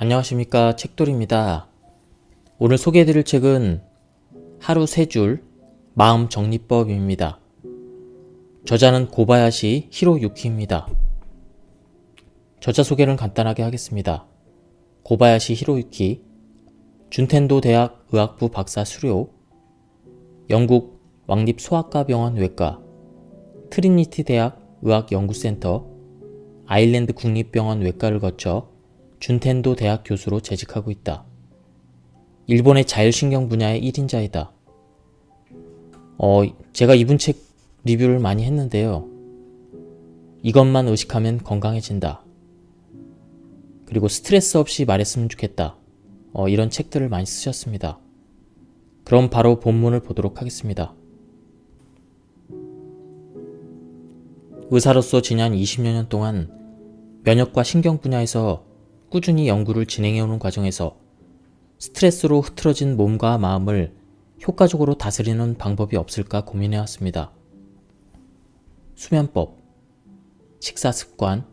안녕하십니까, 책돌입니다. 오늘 소개해드릴 책은 하루 3줄 마음 정리법입니다. 저자는 고바야시 히로유키입니다. 저자 소개를 간단하게 하겠습니다. 고바야시 히로유키, 준텐도 대학 의학부 박사 수료, 영국 왕립소아과병원 외과, 트리니티 대학 의학연구센터, 아일랜드 국립병원 외과를 거쳐 준텐도 대학 교수로 재직하고 있다. 일본의 자율신경 분야의 1인자이다. 제가 이분 책 리뷰를 많이 했는데요. 이것만 의식하면 건강해진다. 그리고 스트레스 없이 말했으면 좋겠다. 이런 책들을 많이 쓰셨습니다. 그럼 바로 본문을 보도록 하겠습니다. 의사로서 지난 20여 년 동안 면역과 신경 분야에서 꾸준히 연구를 진행해오는 과정에서 스트레스로 흐트러진 몸과 마음을 효과적으로 다스리는 방법이 없을까 고민해왔습니다. 수면법, 식사습관,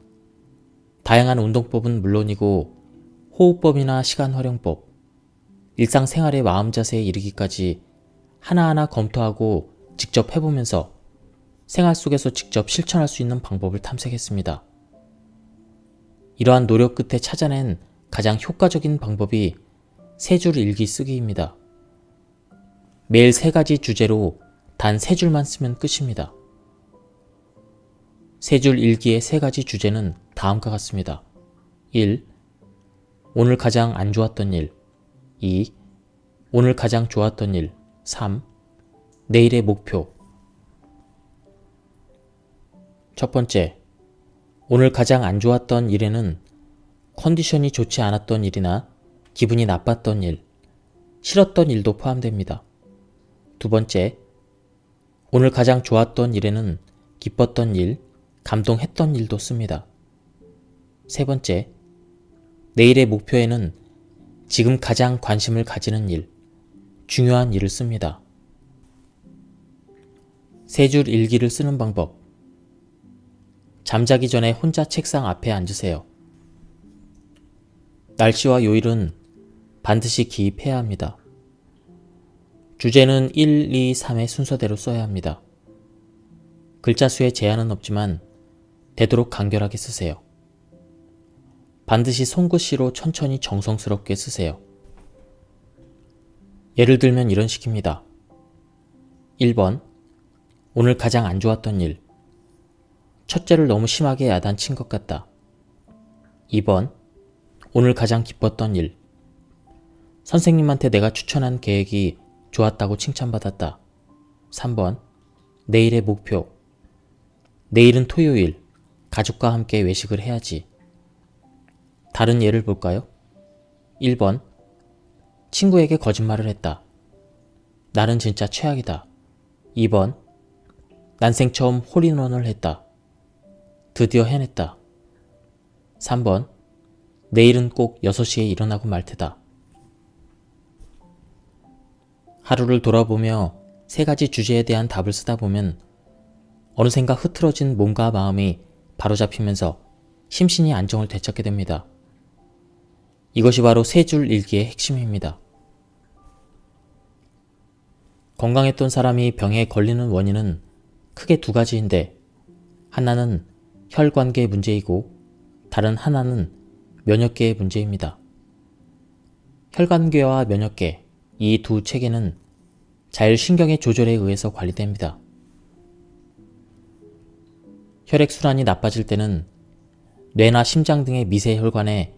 다양한 운동법은 물론이고 호흡법이나 시간활용법, 일상생활의 마음 자세에 이르기까지 하나하나 검토하고 직접 해보면서 생활 속에서 직접 실천할 수 있는 방법을 탐색했습니다. 이러한 노력 끝에 찾아낸 가장 효과적인 방법이 3줄 일기 쓰기입니다. 매일 3가지 주제로 단 3줄만 쓰면 끝입니다. 3줄 일기의 3가지 주제는 다음과 같습니다. 1. 오늘 가장 안 좋았던 일. 2. 오늘 가장 좋았던 일. 3. 내일의 목표. 첫 번째, 오늘 가장 안 좋았던 일에는 컨디션이 좋지 않았던 일이나 기분이 나빴던 일, 싫었던 일도 포함됩니다. 두 번째, 오늘 가장 좋았던 일에는 기뻤던 일, 감동했던 일도 씁니다. 세 번째, 내일의 목표에는 지금 가장 관심을 가지는 일, 중요한 일을 씁니다. 3줄 일기를 쓰는 방법. 잠자기 전에 혼자 책상 앞에 앉으세요. 날씨와 요일은 반드시 기입해야 합니다. 주제는 1, 2, 3의 순서대로 써야 합니다. 글자 수에 제한은 없지만 되도록 간결하게 쓰세요. 반드시 손글씨로 천천히 정성스럽게 쓰세요. 예를 들면 이런 식입니다. 1번, 오늘 가장 안 좋았던 일. 첫째를 너무 심하게 야단친 것 같다. 2번, 오늘 가장 기뻤던 일. 선생님한테 내가 추천한 계획이 좋았다고 칭찬받았다. 3번, 내일의 목표. 내일은 토요일, 가족과 함께 외식을 해야지. 다른 예를 볼까요? 1번, 친구에게 거짓말을 했다. 나는 진짜 최악이다. 2번, 난생 처음 홀인원을 했다. 드디어 해냈다. 3번, 내일은 꼭 6시에 일어나고 말 테다. 하루를 돌아보며 3가지 주제에 대한 답을 쓰다 보면 어느샌가 흐트러진 몸과 마음이 바로잡히면서 심신이 안정을 되찾게 됩니다. 이것이 바로 3줄 일기의 핵심입니다. 건강했던 사람이 병에 걸리는 원인은 크게 2가지인데 하나는 혈관계 문제이고 다른 하나는 면역계의 문제입니다. 혈관계와 면역계, 이 두 체계는 자율신경의 조절에 의해서 관리됩니다. 혈액순환이 나빠질 때는 뇌나 심장 등의 미세 혈관에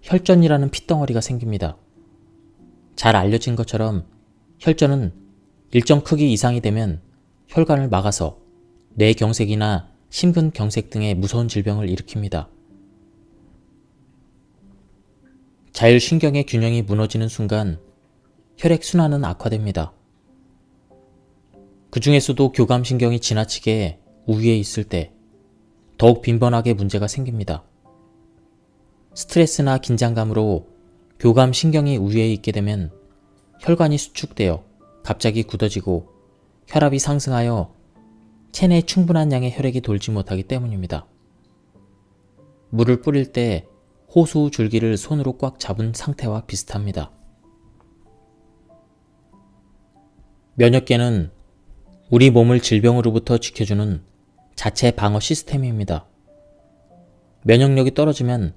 혈전이라는 핏덩어리가 생깁니다. 잘 알려진 것처럼 혈전은 일정 크기 이상이 되면 혈관을 막아서 뇌경색이나 심근경색 등의 무서운 질병을 일으킵니다. 자율신경의 균형이 무너지는 순간 혈액순환은 악화됩니다. 그 중에서도 교감신경이 지나치게 우위에 있을 때 더욱 빈번하게 문제가 생깁니다. 스트레스나 긴장감으로 교감신경이 우위에 있게 되면 혈관이 수축되어 갑자기 굳어지고 혈압이 상승하여 체내에 충분한 양의 혈액이 돌지 못하기 때문입니다. 물을 뿌릴 때 호수 줄기를 손으로 꽉 잡은 상태와 비슷합니다. 면역계는 우리 몸을 질병으로부터 지켜주는 자체 방어 시스템입니다. 면역력이 떨어지면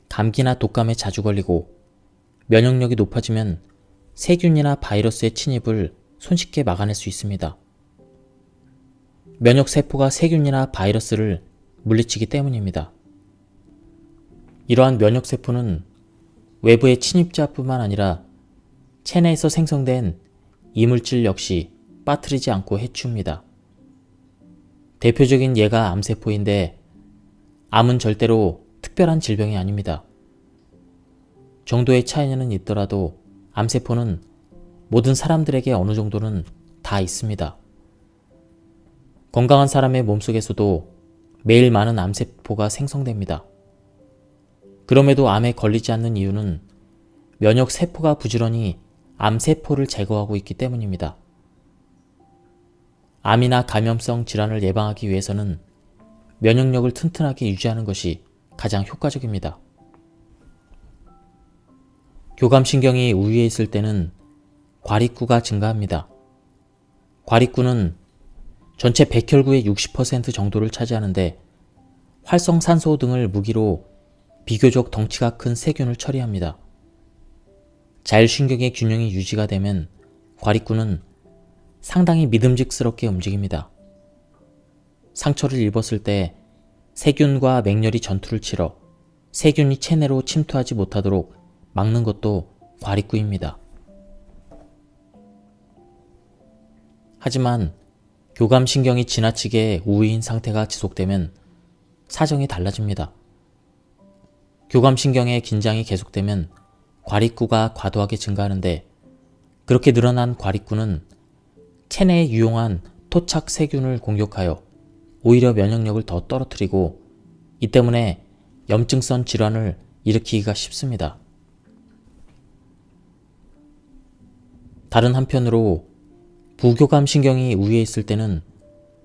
감기나 독감에 자주 걸리고, 면역력이 높아지면 세균이나 바이러스의 침입을 손쉽게 막아낼 수 있습니다. 면역세포가 세균이나 바이러스를 물리치기 때문입니다. 이러한 면역세포는 외부의 침입자뿐만 아니라 체내에서 생성된 이물질 역시 빠뜨리지 않고 해치웁니다. 대표적인 예가 암세포인데, 암은 절대로 특별한 질병이 아닙니다. 정도의 차이는 있더라도 암세포는 모든 사람들에게 어느 정도는 다 있습니다. 건강한 사람의 몸속에서도 매일 많은 암세포가 생성됩니다. 그럼에도 암에 걸리지 않는 이유는 면역세포가 부지런히 암세포를 제거하고 있기 때문입니다. 암이나 감염성 질환을 예방하기 위해서는 면역력을 튼튼하게 유지하는 것이 가장 효과적입니다. 교감신경이 우위에 있을 때는 과립구가 증가합니다. 과립구는 전체 백혈구의 60% 정도를 차지하는데, 활성산소 등을 무기로 비교적 덩치가 큰 세균을 처리합니다. 자율신경의 균형이 유지가 되면 과립구는 상당히 믿음직스럽게 움직입니다. 상처를 입었을 때 세균과 맹렬히 전투를 치러 세균이 체내로 침투하지 못하도록 막는 것도 과립구입니다. 하지만 교감신경이 지나치게 우위인 상태가 지속되면 사정이 달라집니다. 교감신경의 긴장이 계속되면 과립구가 과도하게 증가하는데, 그렇게 늘어난 과립구는 체내에 유용한 토착 세균을 공격하여 오히려 면역력을 더 떨어뜨리고, 이 때문에 염증성 질환을 일으키기가 쉽습니다. 다른 한편으로 부교감신경이 우위에 있을 때는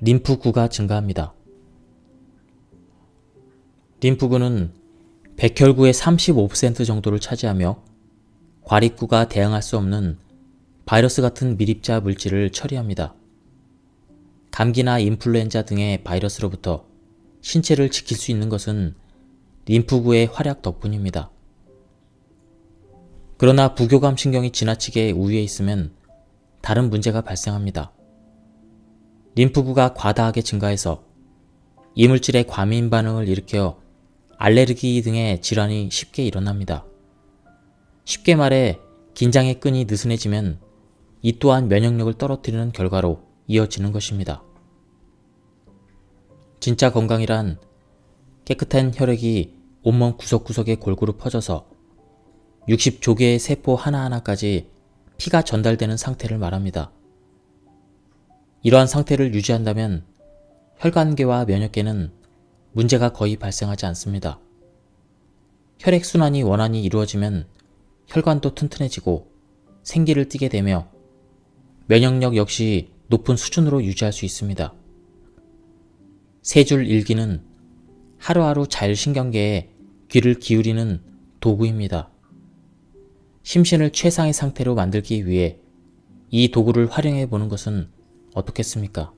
림프구가 증가합니다. 림프구는 백혈구의 35% 정도를 차지하며 과립구가 대항할 수 없는 바이러스 같은 밀입자 물질을 처리합니다. 감기나 인플루엔자 등의 바이러스로부터 신체를 지킬 수 있는 것은 림프구의 활약 덕분입니다. 그러나 부교감신경이 지나치게 우위에 있으면 다른 문제가 발생합니다. 림프구가 과다하게 증가해서 이물질의 과민 반응을 일으켜 알레르기 등의 질환이 쉽게 일어납니다. 쉽게 말해 긴장의 끈이 느슨해지면 이 또한 면역력을 떨어뜨리는 결과로 이어지는 것입니다. 진짜 건강이란 깨끗한 혈액이 온몸 구석구석에 골고루 퍼져서 60조개의 세포 하나하나까지 피가 전달되는 상태를 말합니다. 이러한 상태를 유지한다면 혈관계와 면역계는 문제가 거의 발생하지 않습니다. 혈액순환이 원활히 이루어지면 혈관도 튼튼해지고 생기를 띠게 되며 면역력 역시 높은 수준으로 유지할 수 있습니다. 세 줄 일기는 하루하루 자율신경계에 귀를 기울이는 도구입니다. 심신을 최상의 상태로 만들기 위해 이 도구를 활용해 보는 것은 어떻겠습니까?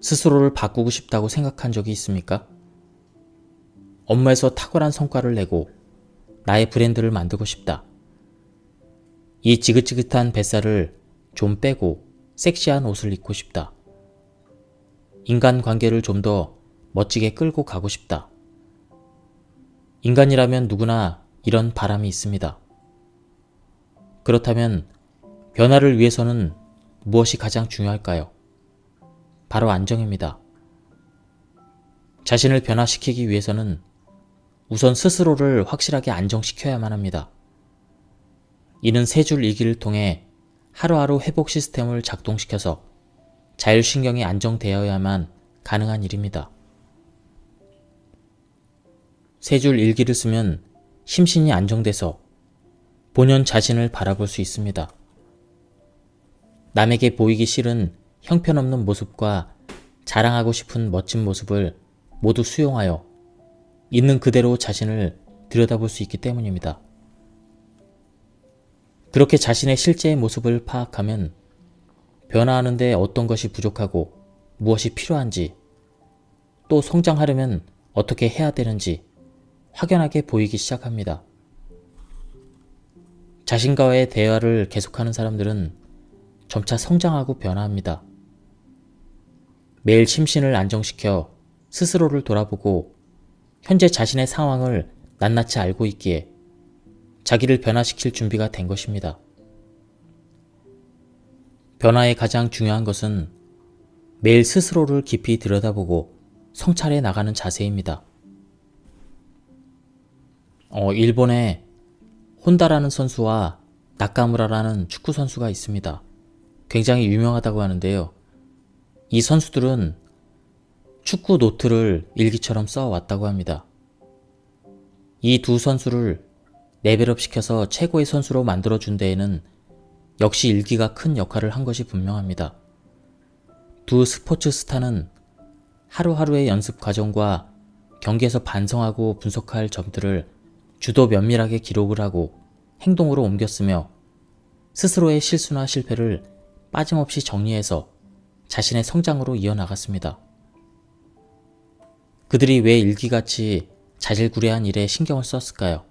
스스로를 바꾸고 싶다고 생각한 적이 있습니까? 업무에서 탁월한 성과를 내고 나의 브랜드를 만들고 싶다. 이 지긋지긋한 뱃살을 좀 빼고 섹시한 옷을 입고 싶다. 인간관계를 좀 더 멋지게 끌고 가고 싶다. 인간이라면 누구나 이런 바람이 있습니다. 그렇다면 변화를 위해서는 무엇이 가장 중요할까요? 바로 안정입니다. 자신을 변화시키기 위해서는 우선 스스로를 확실하게 안정시켜야만 합니다. 이는 세 줄 일기를 통해 하루하루 회복 시스템을 작동시켜서 자율신경이 안정되어야만 가능한 일입니다. 세 줄 일기를 쓰면 심신이 안정돼서 본연 자신을 바라볼 수 있습니다. 남에게 보이기 싫은 형편없는 모습과 자랑하고 싶은 멋진 모습을 모두 수용하여 있는 그대로 자신을 들여다볼 수 있기 때문입니다. 그렇게 자신의 실제의 모습을 파악하면 변화하는데 어떤 것이 부족하고 무엇이 필요한지, 또 성장하려면 어떻게 해야 되는지 확연하게 보이기 시작합니다. 자신과의 대화를 계속하는 사람들은 점차 성장하고 변화합니다. 매일 심신을 안정시켜 스스로를 돌아보고 현재 자신의 상황을 낱낱이 알고 있기에 자기를 변화시킬 준비가 된 것입니다. 변화의 가장 중요한 것은 매일 스스로를 깊이 들여다보고 성찰해 나가는 자세입니다. 일본에 혼다라는 선수와 나카무라라는 축구 선수가 있습니다. 굉장히 유명하다고 하는데요. 이 선수들은 축구 노트를 일기처럼 써왔다고 합니다. 이 두 선수를 레벨업 시켜서 최고의 선수로 만들어준 데에는 역시 일기가 큰 역할을 한 것이 분명합니다. 두 스포츠 스타는 하루하루의 연습 과정과 경기에서 반성하고 분석할 점들을 주도 면밀하게 기록을 하고 행동으로 옮겼으며 스스로의 실수나 실패를 빠짐없이 정리해서 자신의 성장으로 이어나갔습니다. 그들이 왜 일기같이 자질구레한 일에 신경을 썼을까요?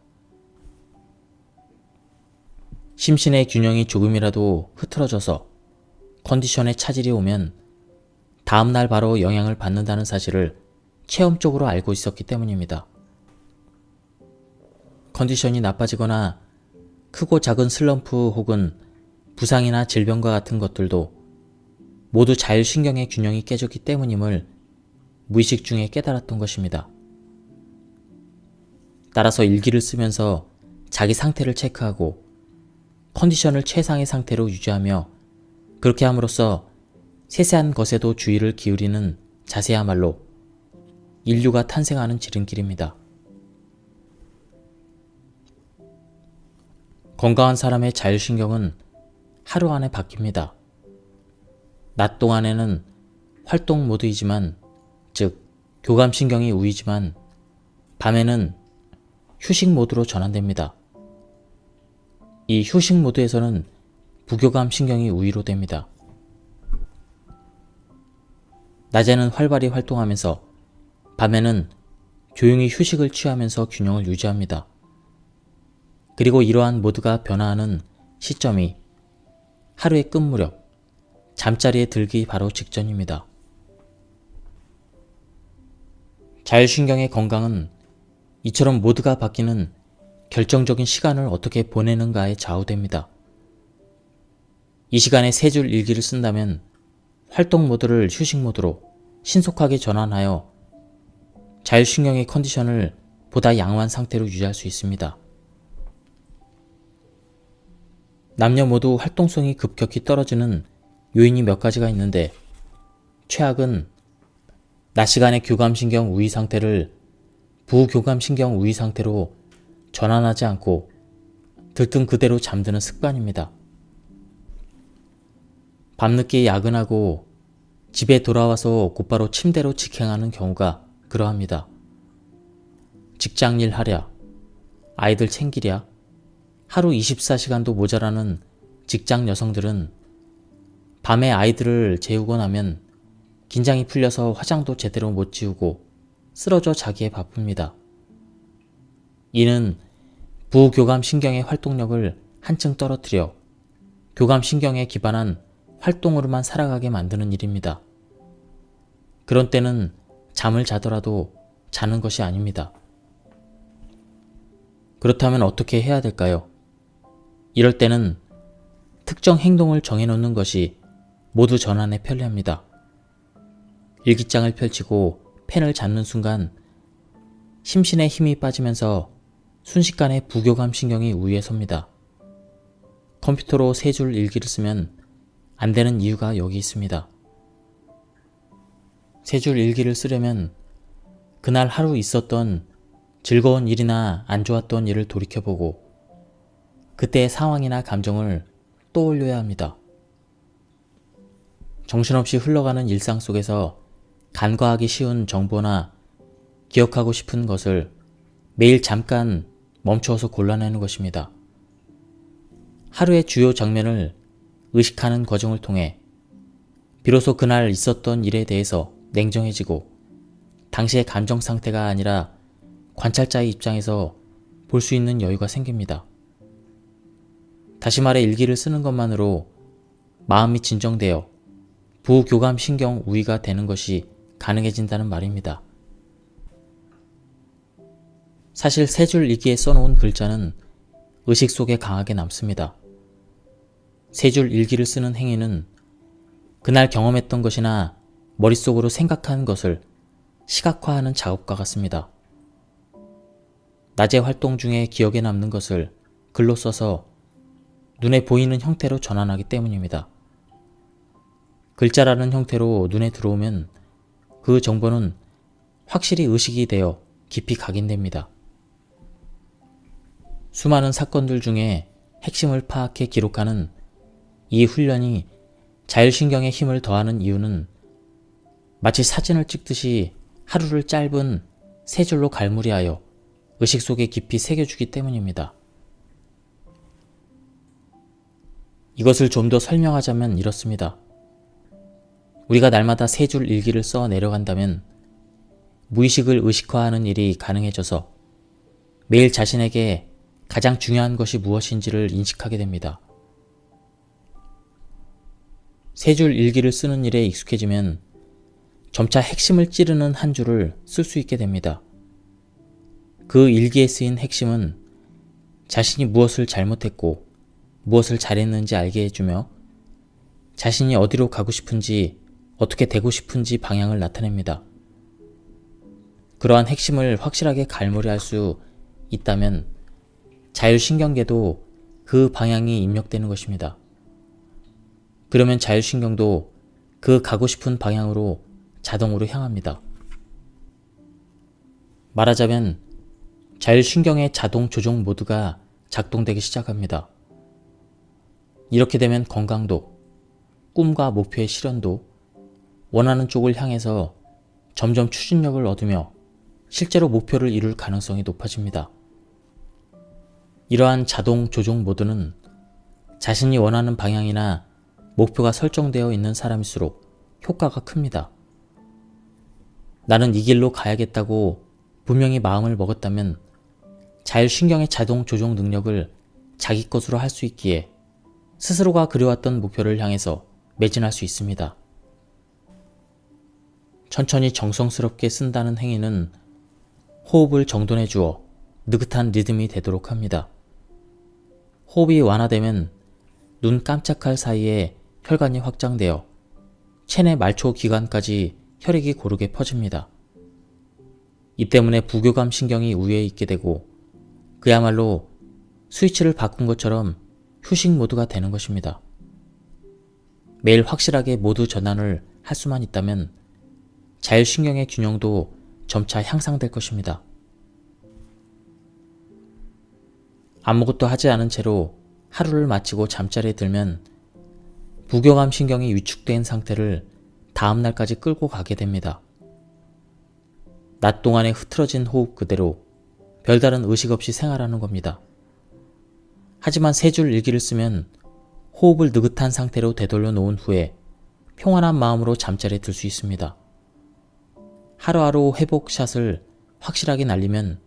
심신의 균형이 조금이라도 흐트러져서 컨디션에 차질이 오면 다음날 바로 영향을 받는다는 사실을 체험적으로 알고 있었기 때문입니다. 컨디션이 나빠지거나 크고 작은 슬럼프 혹은 부상이나 질병과 같은 것들도 모두 자율신경의 균형이 깨졌기 때문임을 무의식 중에 깨달았던 것입니다. 따라서 일기를 쓰면서 자기 상태를 체크하고 컨디션을 최상의 상태로 유지하며 그렇게 함으로써 세세한 것에도 주의를 기울이는 자세야말로 인류가 탄생하는 지름길입니다. 건강한 사람의 자율신경은 하루 안에 바뀝니다. 낮 동안에는 활동 모드이지만, 즉 교감신경이 우위지만 밤에는 휴식 모드로 전환됩니다. 이 휴식 모드에서는 부교감 신경이 우위로 됩니다. 낮에는 활발히 활동하면서 밤에는 조용히 휴식을 취하면서 균형을 유지합니다. 그리고 이러한 모드가 변화하는 시점이 하루의 끝무렵, 잠자리에 들기 바로 직전입니다. 자율신경의 건강은 이처럼 모드가 바뀌는 결정적인 시간을 어떻게 보내는가에 좌우됩니다. 이 시간에 세 줄 일기를 쓴다면 활동 모드를 휴식 모드로 신속하게 전환하여 자율신경의 컨디션을 보다 양호한 상태로 유지할 수 있습니다. 남녀 모두 활동성이 급격히 떨어지는 요인이 몇 가지가 있는데, 최악은 낮 시간의 교감신경 우위 상태를 부교감신경 우위 상태로 전환하지 않고 들뜬 그대로 잠드는 습관입니다. 밤늦게 야근하고 집에 돌아와서 곧바로 침대로 직행하는 경우가 그러합니다. 직장일 하랴, 아이들 챙기랴, 하루 24시간도 모자라는 직장 여성들은 밤에 아이들을 재우고 나면 긴장이 풀려서 화장도 제대로 못 지우고 쓰러져 자기에 바쁩니다. 이는 부교감신경의 활동력을 한층 떨어뜨려 교감신경에 기반한 활동으로만 살아가게 만드는 일입니다. 그런 때는 잠을 자더라도 자는 것이 아닙니다. 그렇다면 어떻게 해야 될까요? 이럴 때는 특정 행동을 정해놓는 것이 모두 전환에 편리합니다. 일기장을 펼치고 펜을 잡는 순간 심신의 힘이 빠지면서 순식간에 부교감 신경이 우위에 섭니다. 컴퓨터로 세 줄 일기를 쓰면 안 되는 이유가 여기 있습니다. 세 줄 일기를 쓰려면 그날 하루 있었던 즐거운 일이나 안 좋았던 일을 돌이켜보고 그때의 상황이나 감정을 떠올려야 합니다. 정신없이 흘러가는 일상 속에서 간과하기 쉬운 정보나 기억하고 싶은 것을 매일 잠깐 멈추어서 골라내는 것입니다. 하루의 주요 장면을 의식하는 과정을 통해 비로소 그날 있었던 일에 대해서 냉정해지고 당시의 감정 상태가 아니라 관찰자의 입장에서 볼 수 있는 여유가 생깁니다. 다시 말해 일기를 쓰는 것만으로 마음이 진정되어 부교감 신경 우위가 되는 것이 가능해진다는 말입니다. 사실 세 줄 일기에 써놓은 글자는 의식 속에 강하게 남습니다. 세 줄 일기를 쓰는 행위는 그날 경험했던 것이나 머릿속으로 생각한 것을 시각화하는 작업과 같습니다. 낮의 활동 중에 기억에 남는 것을 글로 써서 눈에 보이는 형태로 전환하기 때문입니다. 글자라는 형태로 눈에 들어오면 그 정보는 확실히 의식이 되어 깊이 각인됩니다. 수많은 사건들 중에 핵심을 파악해 기록하는 이 훈련이 자율신경에 힘을 더하는 이유는 마치 사진을 찍듯이 하루를 짧은 세 줄로 갈무리하여 의식 속에 깊이 새겨주기 때문입니다. 이것을 좀 더 설명하자면 이렇습니다. 우리가 날마다 세 줄 일기를 써 내려간다면 무의식을 의식화하는 일이 가능해져서 매일 자신에게 가장 중요한 것이 무엇인지를 인식하게 됩니다. 세 줄 일기를 쓰는 일에 익숙해지면 점차 핵심을 찌르는 한 줄을 쓸 수 있게 됩니다. 그 일기에 쓰인 핵심은 자신이 무엇을 잘못했고 무엇을 잘했는지 알게 해주며 자신이 어디로 가고 싶은지 어떻게 되고 싶은지 방향을 나타냅니다. 그러한 핵심을 확실하게 갈무리할 수 있다면 자율신경계도 그 방향이 입력되는 것입니다. 그러면 자율신경도 그 가고 싶은 방향으로 자동으로 향합니다. 말하자면 자율신경의 자동 조종 모드가 작동되기 시작합니다. 이렇게 되면 건강도, 꿈과 목표의 실현도 원하는 쪽을 향해서 점점 추진력을 얻으며 실제로 목표를 이룰 가능성이 높아집니다. 이러한 자동 조종 모드는 자신이 원하는 방향이나 목표가 설정되어 있는 사람일수록 효과가 큽니다. 나는 이 길로 가야겠다고 분명히 마음을 먹었다면 자율신경의 자동 조종 능력을 자기 것으로 할 수 있기에 스스로가 그려왔던 목표를 향해서 매진할 수 있습니다. 천천히 정성스럽게 쓴다는 행위는 호흡을 정돈해 주어 느긋한 리듬이 되도록 합니다. 호흡이 완화되면 눈 깜짝할 사이에 혈관이 확장되어 체내 말초 기관까지 혈액이 고르게 퍼집니다. 이 때문에 부교감 신경이 우위에 있게 되고 그야말로 스위치를 바꾼 것처럼 휴식 모드가 되는 것입니다. 매일 확실하게 모드 전환을 할 수만 있다면 자율신경의 균형도 점차 향상될 것입니다. 아무것도 하지 않은 채로 하루를 마치고 잠자리에 들면 부교감 신경이 위축된 상태를 다음 날까지 끌고 가게 됩니다. 낮 동안의 흐트러진 호흡 그대로 별다른 의식 없이 생활하는 겁니다. 하지만 세 줄 일기를 쓰면 호흡을 느긋한 상태로 되돌려 놓은 후에 평안한 마음으로 잠자리에 들 수 있습니다. 하루하루 회복샷을 확실하게 날리면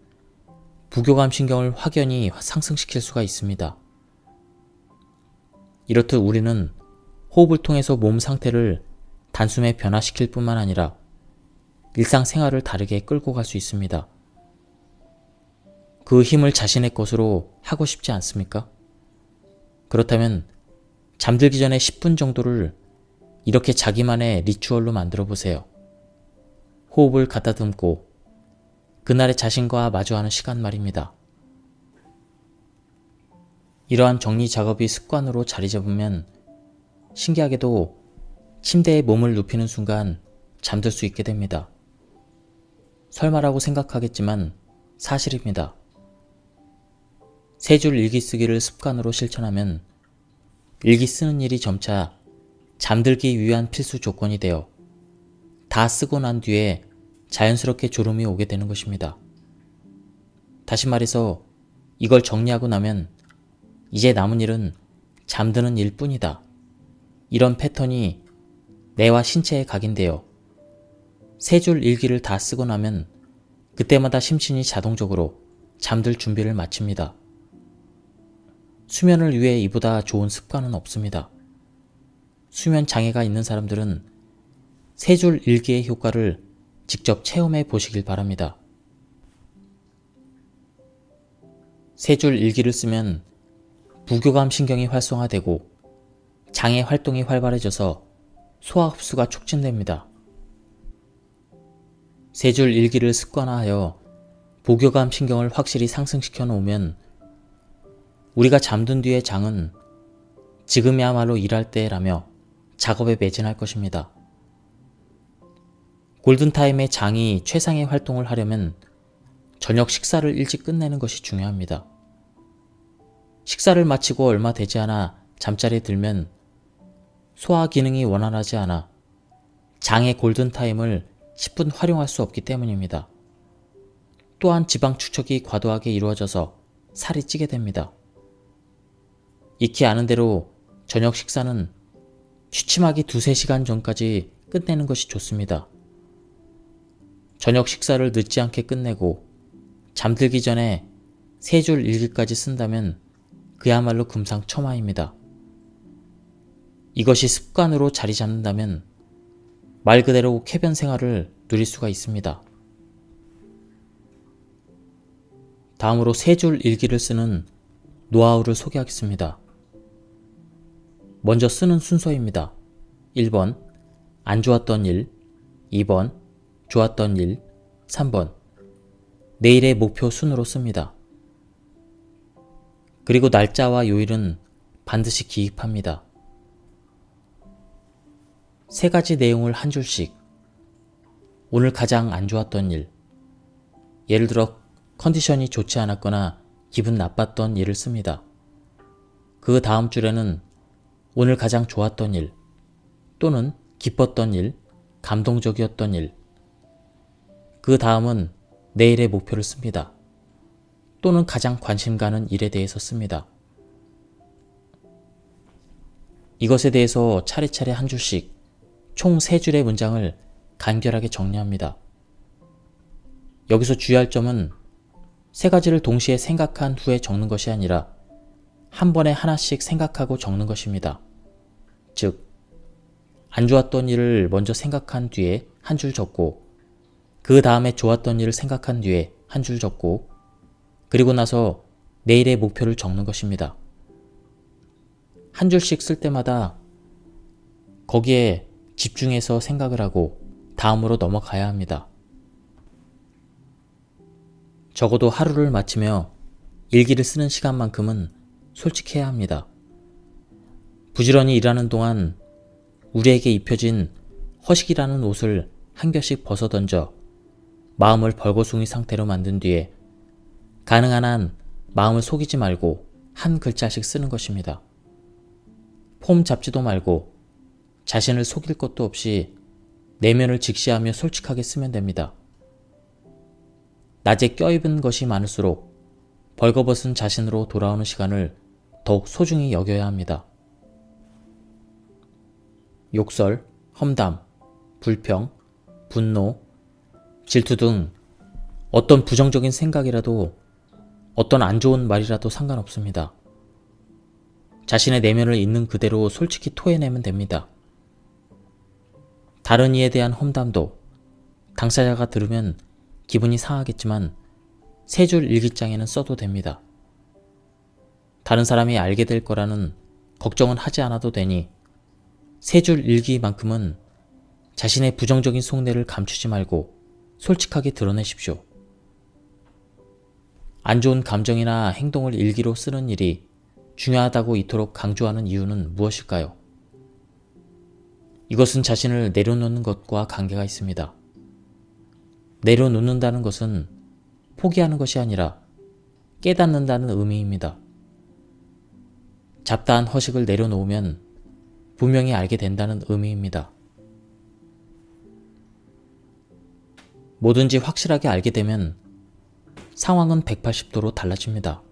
부교감 신경을 확연히 상승시킬 수가 있습니다. 이렇듯 우리는 호흡을 통해서 몸 상태를 단숨에 변화시킬 뿐만 아니라 일상생활을 다르게 끌고 갈 수 있습니다. 그 힘을 자신의 것으로 하고 싶지 않습니까? 그렇다면 잠들기 전에 10분 정도를 이렇게 자기만의 리추얼로 만들어 보세요. 호흡을 가다듬고 그날의 자신과 마주하는 시간 말입니다. 이러한 정리 작업이 습관으로 자리 잡으면 신기하게도 침대에 몸을 눕히는 순간 잠들 수 있게 됩니다. 설마라고 생각하겠지만 사실입니다. 세 줄 일기 쓰기를 습관으로 실천하면 일기 쓰는 일이 점차 잠들기 위한 필수 조건이 되어 다 쓰고 난 뒤에 자연스럽게 졸음이 오게 되는 것입니다. 다시 말해서 이걸 정리하고 나면 이제 남은 일은 잠드는 일뿐이다. 이런 패턴이 뇌와 신체에 각인되어 세 줄 일기를 다 쓰고 나면 그때마다 심신이 자동적으로 잠들 준비를 마칩니다. 수면을 위해 이보다 좋은 습관은 없습니다. 수면 장애가 있는 사람들은 세 줄 일기의 효과를 직접 체험해 보시길 바랍니다. 세 줄 일기를 쓰면 부교감 신경이 활성화되고 장의 활동이 활발해져서 소화 흡수가 촉진됩니다. 세 줄 일기를 습관화하여 부교감 신경을 확실히 상승시켜 놓으면 우리가 잠든 뒤의 장은 지금이야말로 일할 때라며 작업에 매진할 것입니다. 골든타임에 장이 최상의 활동을 하려면 저녁 식사를 일찍 끝내는 것이 중요합니다. 식사를 마치고 얼마 되지 않아 잠자리에 들면 소화 기능이 원활하지 않아 장의 골든타임을 10분 활용할 수 없기 때문입니다. 또한 지방 축적이 과도하게 이루어져서 살이 찌게 됩니다. 익히 아는 대로 저녁 식사는 취침하기 2-3시간 전까지 끝내는 것이 좋습니다. 저녁 식사를 늦지 않게 끝내고 잠들기 전에 세 줄 일기까지 쓴다면 그야말로 금상첨화입니다. 이것이 습관으로 자리 잡는다면 말 그대로 쾌변 생활을 누릴 수가 있습니다. 다음으로 세 줄 일기를 쓰는 노하우를 소개하겠습니다. 먼저 쓰는 순서입니다. 1번 안 좋았던 일, 2번 좋았던 일, 3번 내일의 목표 순으로 씁니다. 그리고 날짜와 요일은 반드시 기입합니다. 세 가지 내용을 한 줄씩. 오늘 가장 안 좋았던 일. 예를 들어 컨디션이 좋지 않았거나 기분 나빴던 일을 씁니다. 그 다음 줄에는 오늘 가장 좋았던 일 또는 기뻤던 일, 감동적이었던 일. 그 다음은 내일의 목표를 씁니다. 또는 가장 관심 가는 일에 대해서 씁니다. 이것에 대해서 차례차례 한 줄씩 총 3줄의 문장을 간결하게 정리합니다. 여기서 주의할 점은 세 가지를 동시에 생각한 후에 적는 것이 아니라 한 번에 하나씩 생각하고 적는 것입니다. 즉, 안 좋았던 일을 먼저 생각한 뒤에 한 줄 적고 그 다음에 좋았던 일을 생각한 뒤에 한 줄 적고 그리고 나서 내일의 목표를 적는 것입니다. 한 줄씩 쓸 때마다 거기에 집중해서 생각을 하고 다음으로 넘어가야 합니다. 적어도 하루를 마치며 일기를 쓰는 시간만큼은 솔직해야 합니다. 부지런히 일하는 동안 우리에게 입혀진 허식이라는 옷을 한 겹씩 벗어던져 마음을 벌거숭이 상태로 만든 뒤에 가능한 한 마음을 속이지 말고 한 글자씩 쓰는 것입니다. 폼 잡지도 말고 자신을 속일 것도 없이 내면을 직시하며 솔직하게 쓰면 됩니다. 낮에 껴입은 것이 많을수록 벌거벗은 자신으로 돌아오는 시간을 더욱 소중히 여겨야 합니다. 욕설, 험담, 불평, 분노, 질투 등 어떤 부정적인 생각이라도 어떤 안 좋은 말이라도 상관없습니다. 자신의 내면을 있는 그대로 솔직히 토해내면 됩니다. 다른 이에 대한 험담도 당사자가 들으면 기분이 상하겠지만 세 줄 일기장에는 써도 됩니다. 다른 사람이 알게 될 거라는 걱정은 하지 않아도 되니 세 줄 일기만큼은 자신의 부정적인 속내를 감추지 말고 솔직하게 드러내십시오. 안 좋은 감정이나 행동을 일기로 쓰는 일이 중요하다고 이토록 강조하는 이유는 무엇일까요? 이것은 자신을 내려놓는 것과 관계가 있습니다. 내려놓는다는 것은 포기하는 것이 아니라 깨닫는다는 의미입니다. 잡다한 허식을 내려놓으면 분명히 알게 된다는 의미입니다. 뭐든지 확실하게 알게 되면 상황은 180도로 달라집니다.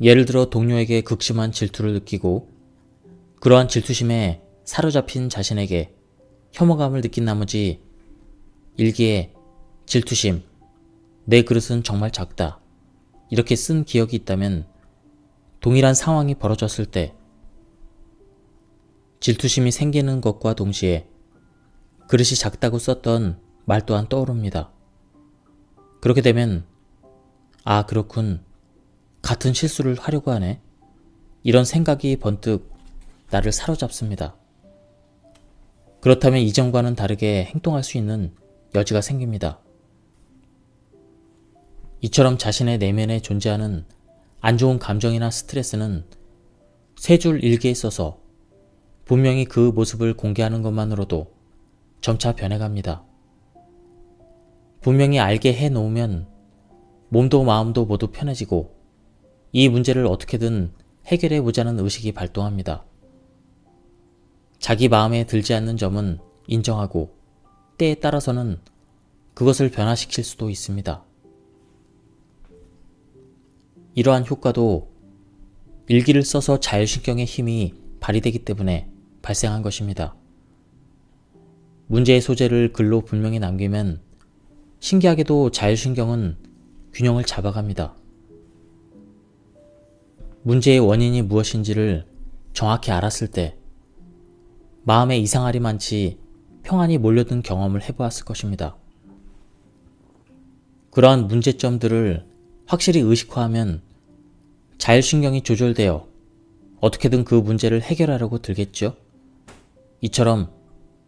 예를 들어 동료에게 극심한 질투를 느끼고 그러한 질투심에 사로잡힌 자신에게 혐오감을 느낀 나머지 일기에 질투심, 내 그릇은 정말 작다 이렇게 쓴 기억이 있다면 동일한 상황이 벌어졌을 때 질투심이 생기는 것과 동시에 그릇이 작다고 썼던 말 또한 떠오릅니다. 그렇게 되면 아 그렇군, 같은 실수를 하려고 하네, 이런 생각이 번뜩 나를 사로잡습니다. 그렇다면 이전과는 다르게 행동할 수 있는 여지가 생깁니다. 이처럼 자신의 내면에 존재하는 안 좋은 감정이나 스트레스는 세 줄 일기에 써서 분명히 그 모습을 공개하는 것만으로도 점차 변해갑니다. 분명히 알게 해놓으면 몸도 마음도 모두 편해지고 이 문제를 어떻게든 해결해 보자는 의식이 발동합니다. 자기 마음에 들지 않는 점은 인정하고 때에 따라서는 그것을 변화시킬 수도 있습니다. 이러한 효과도 일기를 써서 자율신경의 힘이 발휘되기 때문에 발생한 것입니다. 문제의 소재를 글로 분명히 남기면 신기하게도 자율신경은 균형을 잡아갑니다. 문제의 원인이 무엇인지를 정확히 알았을 때 마음에 이상하리 많지 평안이 몰려든 경험을 해보았을 것입니다. 그러한 문제점들을 확실히 의식화하면 자율신경이 조절되어 어떻게든 그 문제를 해결하려고 들겠죠. 이처럼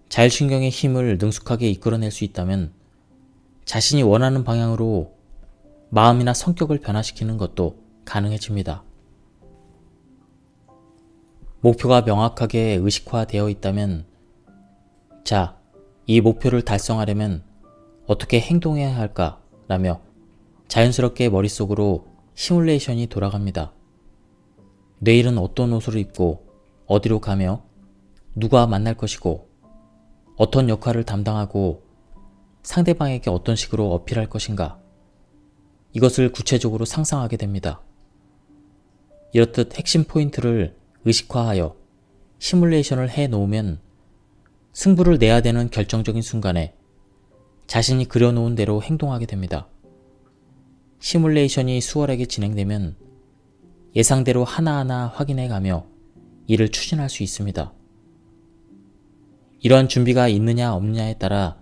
자율신경의 힘을 능숙하게 이끌어낼 수 있다면 자신이 원하는 방향으로 마음이나 성격을 변화시키는 것도 가능해집니다. 목표가 명확하게 의식화되어 있다면 자, 이 목표를 달성하려면 어떻게 행동해야 할까? 라며 자연스럽게 머릿속으로 시뮬레이션이 돌아갑니다. 내일은 어떤 옷을 입고 어디로 가며 누가 만날 것이고 어떤 역할을 담당하고 상대방에게 어떤 식으로 어필할 것인가, 이것을 구체적으로 상상하게 됩니다. 이렇듯 핵심 포인트를 의식화하여 시뮬레이션을 해 놓으면 승부를 내야 되는 결정적인 순간에 자신이 그려놓은 대로 행동하게 됩니다. 시뮬레이션이 수월하게 진행되면 예상대로 하나하나 확인해가며 이를 추진할 수 있습니다. 이러한 준비가 있느냐 없느냐에 따라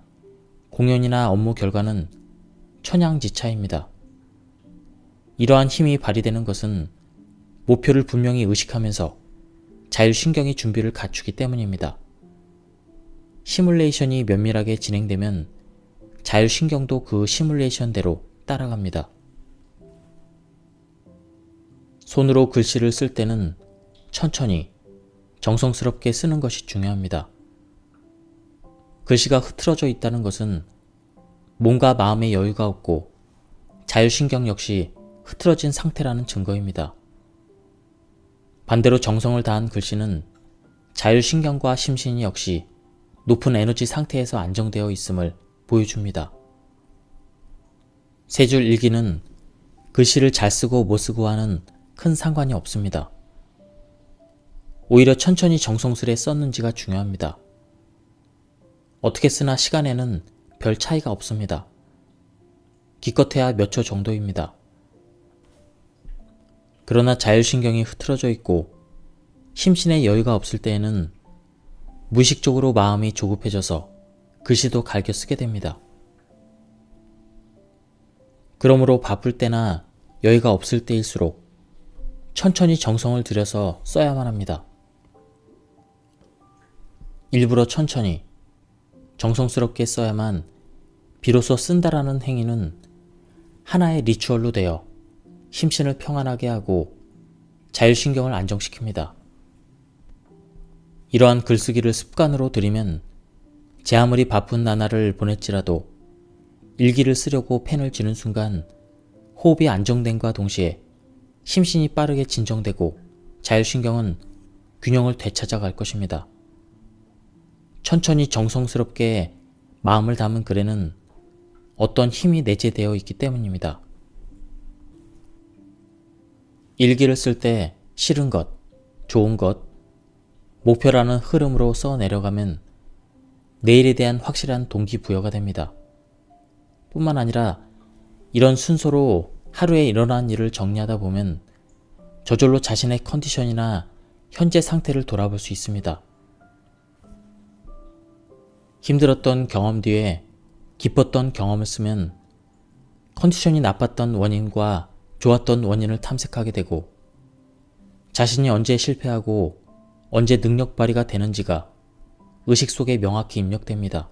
공연이나 업무 결과는 천양지차입니다. 이러한 힘이 발휘되는 것은 목표를 분명히 의식하면서 자율신경이 준비를 갖추기 때문입니다. 시뮬레이션이 면밀하게 진행되면 자율신경도 그 시뮬레이션대로 따라갑니다. 손으로 글씨를 쓸 때는 천천히 정성스럽게 쓰는 것이 중요합니다. 글씨가 흐트러져 있다는 것은 몸과 마음의 여유가 없고 자율신경 역시 흐트러진 상태라는 증거입니다. 반대로 정성을 다한 글씨는 자율신경과 심신이 역시 높은 에너지 상태에서 안정되어 있음을 보여줍니다. 세 줄 일기는 글씨를 잘 쓰고 못 쓰고와는 큰 상관이 없습니다. 오히려 천천히 정성스레 썼는지가 중요합니다. 어떻게 쓰나 시간에는 별 차이가 없습니다. 기껏해야 몇 초 정도입니다. 그러나 자율신경이 흐트러져 있고 심신의 여유가 없을 때에는 무의식적으로 마음이 조급해져서 글씨도 갈겨 쓰게 됩니다. 그러므로 바쁠 때나 여유가 없을 때일수록 천천히 정성을 들여서 써야만 합니다. 일부러 천천히 정성스럽게 써야만 비로소 쓴다라는 행위는 하나의 리추얼로 되어 심신을 평안하게 하고 자율신경을 안정시킵니다. 이러한 글쓰기를 습관으로 들이면 제 아무리 바쁜 나날을 보냈지라도 일기를 쓰려고 펜을 쥐는 순간 호흡이 안정됨과 동시에 심신이 빠르게 진정되고 자율신경은 균형을 되찾아갈 것입니다. 천천히 정성스럽게 마음을 담은 글에는 어떤 힘이 내재되어 있기 때문입니다. 일기를 쓸 때 싫은 것, 좋은 것, 목표라는 흐름으로 써 내려가면 내일에 대한 확실한 동기부여가 됩니다. 뿐만 아니라 이런 순서로 하루에 일어난 일을 정리하다 보면 저절로 자신의 컨디션이나 현재 상태를 돌아볼 수 있습니다. 힘들었던 경험 뒤에 기뻤던 경험을 쓰면 컨디션이 나빴던 원인과 좋았던 원인을 탐색하게 되고 자신이 언제 실패하고 언제 능력 발휘가 되는지가 의식 속에 명확히 입력됩니다.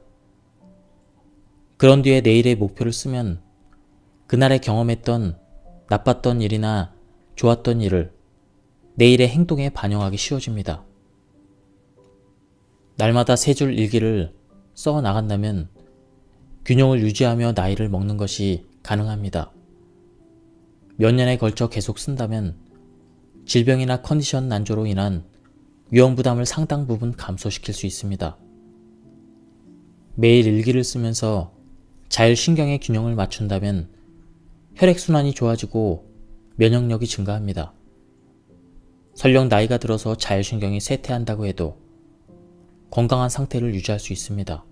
그런 뒤에 내일의 목표를 쓰면 그날에 경험했던 나빴던 일이나 좋았던 일을 내일의 행동에 반영하기 쉬워집니다. 날마다 세 줄 일기를 써 나간다면 균형을 유지하며 나이를 먹는 것이 가능합니다. 몇 년에 걸쳐 계속 쓴다면 질병이나 컨디션 난조로 인한 위험 부담을 상당 부분 감소시킬 수 있습니다. 매일 일기를 쓰면서 자율신경의 균형을 맞춘다면 혈액순환이 좋아지고 면역력이 증가합니다. 설령 나이가 들어서 자율신경이 쇠퇴한다고 해도 건강한 상태를 유지할 수 있습니다.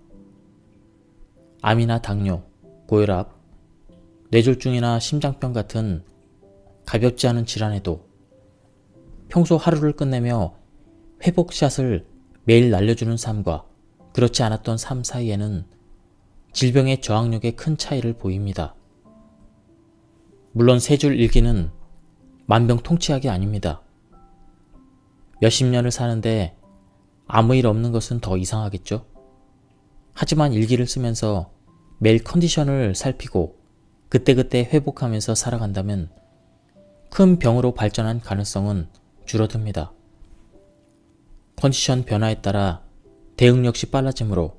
암이나 당뇨, 고혈압, 뇌졸중이나 심장병 같은 가볍지 않은 질환에도 평소 하루를 끝내며 회복샷을 매일 날려주는 삶과 그렇지 않았던 삶 사이에는 질병의 저항력에 큰 차이를 보입니다. 물론 세 줄 일기는 만병통치약이 아닙니다. 몇십 년을 사는데 아무 일 없는 것은 더 이상하겠죠? 하지만 일기를 쓰면서 매일 컨디션을 살피고 그때그때 회복하면서 살아간다면 큰 병으로 발전한 가능성은 줄어듭니다. 컨디션 변화에 따라 대응 역시 빨라지므로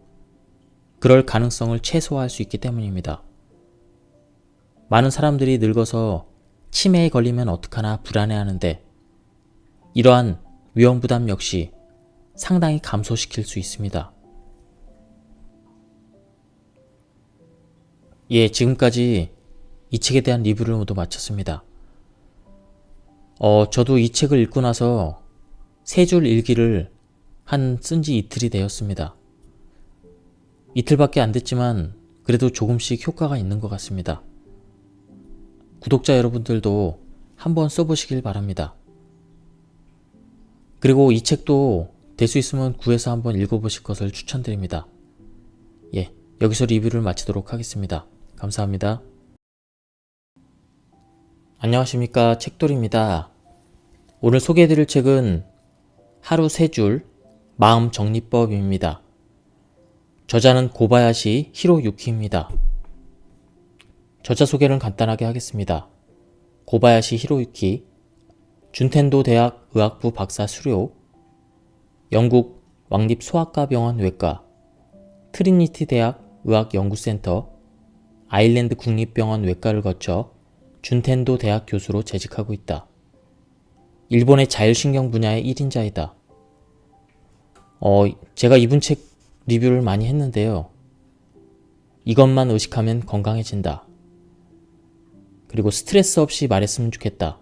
그럴 가능성을 최소화할 수 있기 때문입니다. 많은 사람들이 늙어서 치매에 걸리면 어떡하나 불안해하는데 이러한 위험 부담 역시 상당히 감소시킬 수 있습니다. 지금까지 이 책에 대한 리뷰를 모두 마쳤습니다. 저도 이 책을 읽고 나서 세 줄 일기를 쓴 지 이틀이 되었습니다. 이틀밖에 안 됐지만 그래도 조금씩 효과가 있는 것 같습니다. 구독자 여러분들도 한번 써보시길 바랍니다. 그리고 이 책도 될 수 있으면 구해서 한번 읽어보실 것을 추천드립니다. 여기서 리뷰를 마치도록 하겠습니다. 감사합니다. 안녕하십니까, 책돌이입니다. 오늘 소개해드릴 책은 하루 세 줄 마음 정리법입니다. 저자는 고바야시 히로유키입니다. 저자 소개를 간단하게 하겠습니다. 고바야시 히로유키, 준텐도 대학 의학부 박사 수료, 영국 왕립소아과병원 외과, 트리니티 대학 의학연구센터, 아일랜드 국립병원 외과를 거쳐 준텐도 대학 교수로 재직하고 있다. 일본의 자율신경 분야의 1인자이다. 제가 이분 책 리뷰를 많이 했는데요. 이것만 의식하면 건강해진다. 그리고 스트레스 없이 말했으면 좋겠다.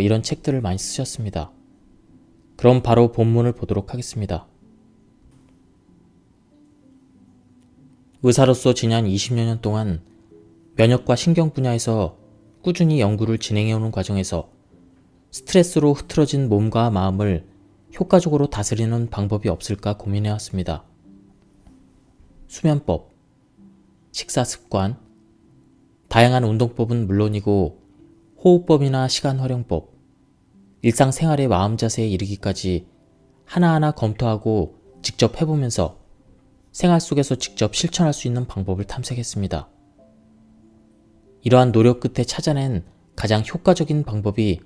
이런 책들을 많이 쓰셨습니다. 그럼 바로 본문을 보도록 하겠습니다. 의사로서 지난 20여 년 동안 면역과 신경 분야에서 꾸준히 연구를 진행해오는 과정에서 스트레스로 흐트러진 몸과 마음을 효과적으로 다스리는 방법이 없을까 고민해왔습니다. 수면법, 식사습관, 다양한 운동법은 물론이고 호흡법이나 시간활용법, 일상생활의 마음 자세에 이르기까지 하나하나 검토하고 직접 해보면서 생활 속에서 직접 실천할 수 있는 방법을 탐색했습니다. 이러한 노력 끝에 찾아낸 가장 효과적인 방법이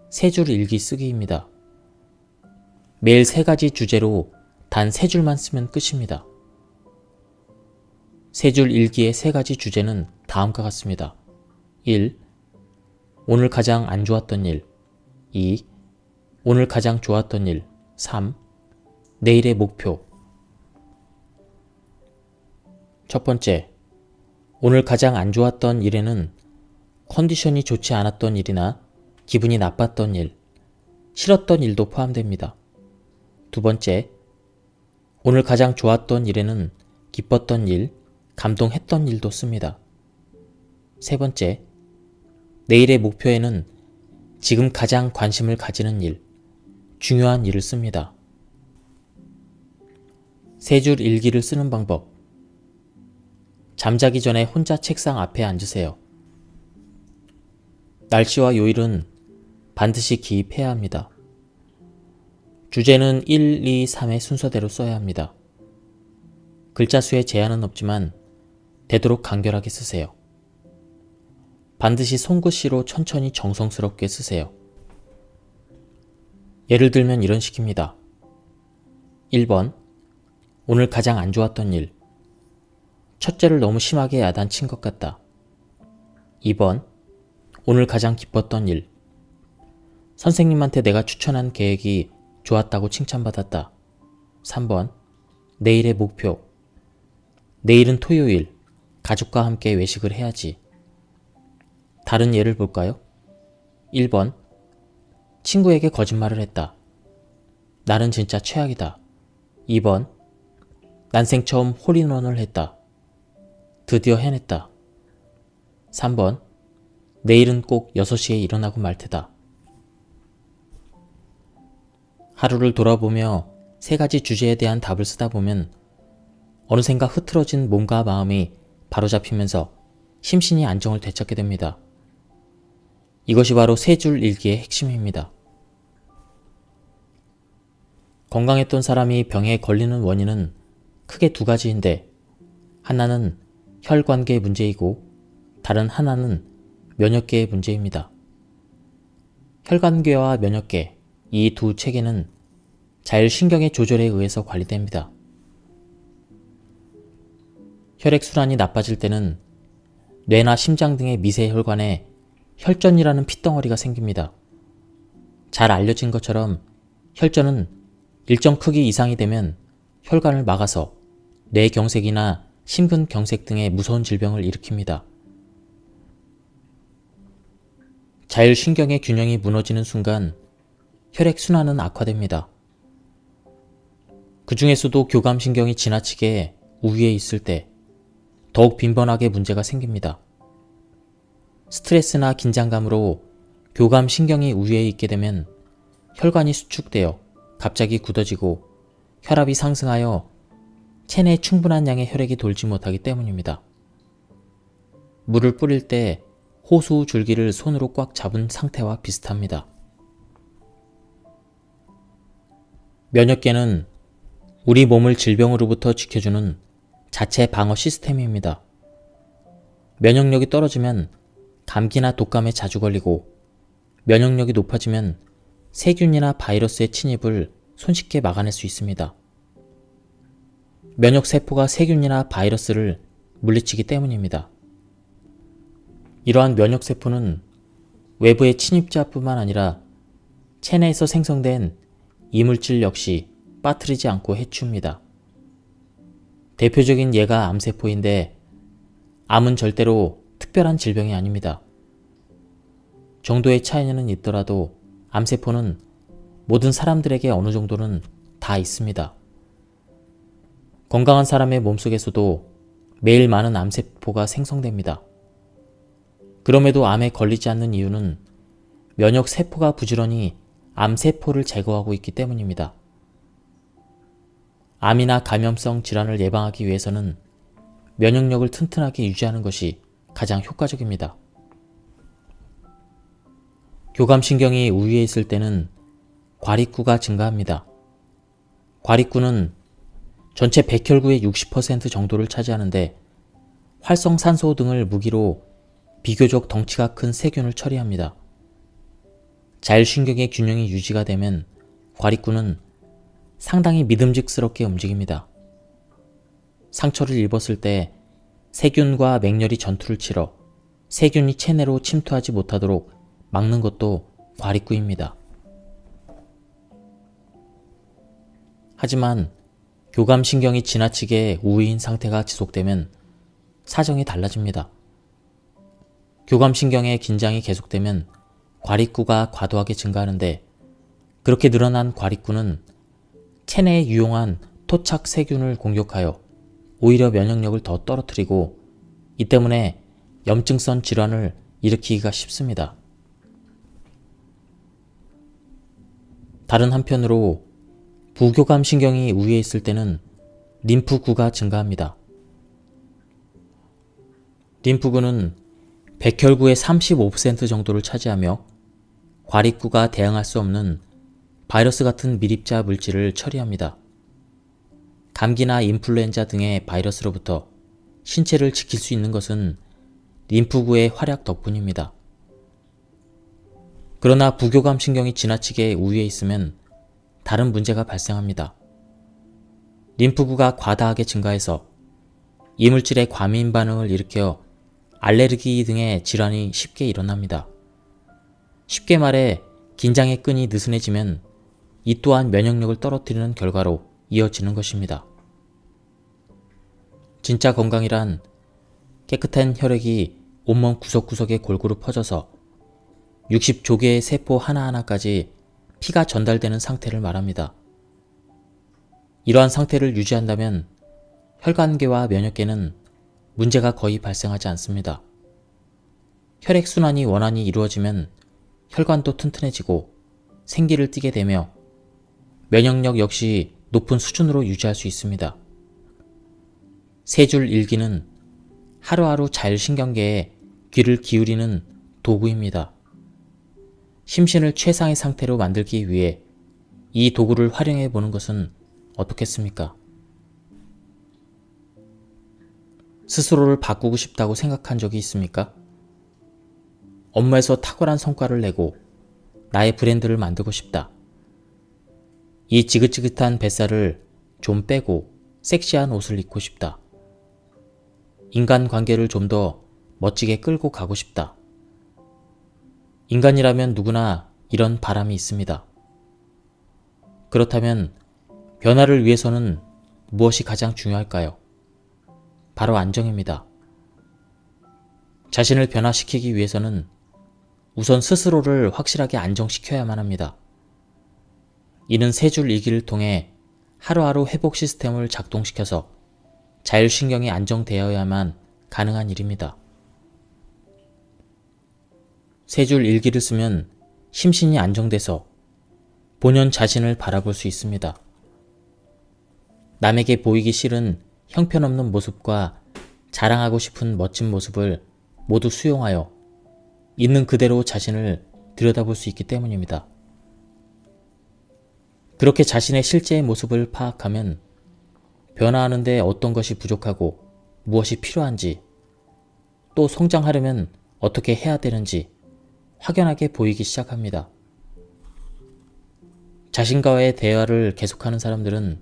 세 줄 일기 쓰기입니다. 매일 세 가지 주제로 단 세 줄만 쓰면 끝입니다. 세 줄 일기의 세 가지 주제는 다음과 같습니다. 1. 오늘 가장 안 좋았던 일. 2. 오늘 가장 좋았던 일. 3. 내일의 목표. 첫 번째, 오늘 가장 안 좋았던 일에는 컨디션이 좋지 않았던 일이나 기분이 나빴던 일, 싫었던 일도 포함됩니다. 두 번째, 오늘 가장 좋았던 일에는 기뻤던 일, 감동했던 일도 씁니다. 세 번째, 내일의 목표에는 지금 가장 관심을 가지는 일, 중요한 일을 씁니다. 세 줄 일기를 쓰는 방법. 잠자기 전에 혼자 책상 앞에 앉으세요. 날씨와 요일은 반드시 기입해야 합니다. 주제는 1, 2, 3의 순서대로 써야 합니다. 글자 수에 제한은 없지만 되도록 간결하게 쓰세요. 반드시 손글씨로 천천히 정성스럽게 쓰세요. 예를 들면 이런 식입니다. 1번, 오늘 가장 안 좋았던 일. 첫째를 너무 심하게 야단친 것 같다. 2번, 오늘 가장 기뻤던 일. 선생님한테 내가 추천한 계획이 좋았다고 칭찬받았다. 3번, 내일의 목표. 내일은 토요일, 가족과 함께 외식을 해야지. 다른 예를 볼까요? 1번, 친구에게 거짓말을 했다. 나는 진짜 최악이다. 2번, 난생 처음 홀인원을 했다. 드디어 해냈다. 3번, 내일은 꼭 6시에 일어나고 말 테다. 하루를 돌아보며 세 가지 주제에 대한 답을 쓰다 보면 어느샌가 흐트러진 몸과 마음이 바로잡히면서 심신이 안정을 되찾게 됩니다. 이것이 바로 세 줄 일기의 핵심입니다. 건강했던 사람이 병에 걸리는 원인은 크게 두 가지인데 하나는 혈관계의 문제이고 다른 하나는 면역계의 문제입니다. 혈관계와 면역계, 이 두 체계는 자율신경의 조절에 의해서 관리됩니다. 혈액순환이 나빠질 때는 뇌나 심장 등의 미세 혈관에 혈전이라는 핏덩어리가 생깁니다. 잘 알려진 것처럼 혈전은 일정 크기 이상이 되면 혈관을 막아서 뇌경색이나 심근경색 등의 무서운 질병을 일으킵니다. 자율신경의 균형이 무너지는 순간 혈액순환은 악화됩니다. 그 중에서도 교감신경이 지나치게 우위에 있을 때 더욱 빈번하게 문제가 생깁니다. 스트레스나 긴장감으로 교감신경이 우위에 있게 되면 혈관이 수축되어 갑자기 굳어지고 혈압이 상승하여 체내에 충분한 양의 혈액이 돌지 못하기 때문입니다. 물을 뿌릴 때 호수 줄기를 손으로 꽉 잡은 상태와 비슷합니다. 면역계는 우리 몸을 질병으로부터 지켜주는 자체 방어 시스템입니다. 면역력이 떨어지면 감기나 독감에 자주 걸리고 면역력이 높아지면 세균이나 바이러스의 침입을 손쉽게 막아낼 수 있습니다. 면역세포가 세균이나 바이러스를 물리치기 때문입니다. 이러한 면역세포는 외부의 침입자뿐만 아니라 체내에서 생성된 이물질 역시 빠뜨리지 않고 해치웁니다. 대표적인 예가 암세포인데 암은 절대로 특별한 질병이 아닙니다. 정도의 차이는 있더라도 암세포는 모든 사람들에게 어느 정도는 다 있습니다. 건강한 사람의 몸속에서도 매일 많은 암세포가 생성됩니다. 그럼에도 암에 걸리지 않는 이유는 면역세포가 부지런히 암세포를 제거하고 있기 때문입니다. 암이나 감염성 질환을 예방하기 위해서는 면역력을 튼튼하게 유지하는 것이 가장 효과적입니다. 교감신경이 우위에 있을 때는 과립구가 증가합니다. 과립구는 전체 백혈구의 60% 정도를 차지하는데 활성산소 등을 무기로 비교적 덩치가 큰 세균을 처리합니다. 자율신경의 균형이 유지가 되면 과립구는 상당히 믿음직스럽게 움직입니다. 상처를 입었을 때 세균과 맹렬히 전투를 치러 세균이 체내로 침투하지 못하도록 막는 것도 과립구입니다. 하지만 교감신경이 지나치게 우위인 상태가 지속되면 사정이 달라집니다. 교감신경의 긴장이 계속되면 과립구가 과도하게 증가하는데 그렇게 늘어난 과립구는 체내에 유용한 토착 세균을 공격하여 오히려 면역력을 더 떨어뜨리고 이 때문에 염증성 질환을 일으키기가 쉽습니다. 다른 한편으로 부교감신경이 우위에 있을 때는 림프구가 증가합니다. 림프구는 백혈구의 35% 정도를 차지하며 과립구가 대항할 수 없는 바이러스 같은 밀입자 물질을 처리합니다. 감기나 인플루엔자 등의 바이러스로부터 신체를 지킬 수 있는 것은 림프구의 활약 덕분입니다. 그러나 부교감신경이 지나치게 우위에 있으면 다른 문제가 발생합니다. 림프구가 과다하게 증가해서 이물질의 과민 반응을 일으켜 알레르기 등의 질환이 쉽게 일어납니다. 쉽게 말해 긴장의 끈이 느슨해지면 이 또한 면역력을 떨어뜨리는 결과로 이어지는 것입니다. 진짜 건강이란 깨끗한 혈액이 온몸 구석구석에 골고루 퍼져서 60조개의 세포 하나하나까지 피가 전달되는 상태를 말합니다. 이러한 상태를 유지한다면 혈관계와 면역계는 문제가 거의 발생하지 않습니다. 혈액순환이 원활히 이루어지면 혈관도 튼튼해지고 생기를 띠게 되며 면역력 역시 높은 수준으로 유지할 수 있습니다. 세 줄 일기는 하루하루 자율신경계에 귀를 기울이는 도구입니다. 심신을 최상의 상태로 만들기 위해 이 도구를 활용해 보는 것은 어떻겠습니까? 스스로를 바꾸고 싶다고 생각한 적이 있습니까? 업무에서 탁월한 성과를 내고 나의 브랜드를 만들고 싶다. 이 지긋지긋한 뱃살을 좀 빼고 섹시한 옷을 입고 싶다. 인간관계를 좀 더 멋지게 끌고 가고 싶다. 인간이라면 누구나 이런 바람이 있습니다. 그렇다면 변화를 위해서는 무엇이 가장 중요할까요? 바로 안정입니다. 자신을 변화시키기 위해서는 우선 스스로를 확실하게 안정시켜야만 합니다. 이는 세 줄 일기를 통해 하루하루 회복 시스템을 작동시켜서 자율신경이 안정되어야만 가능한 일입니다. 세 줄 일기를 쓰면 심신이 안정돼서 본연 자신을 바라볼 수 있습니다. 남에게 보이기 싫은 형편없는 모습과 자랑하고 싶은 멋진 모습을 모두 수용하여 있는 그대로 자신을 들여다볼 수 있기 때문입니다. 그렇게 자신의 실제의 모습을 파악하면 변화하는데 어떤 것이 부족하고 무엇이 필요한지, 또 성장하려면 어떻게 해야 되는지 확연하게 보이기 시작합니다. 자신과의 대화를 계속하는 사람들은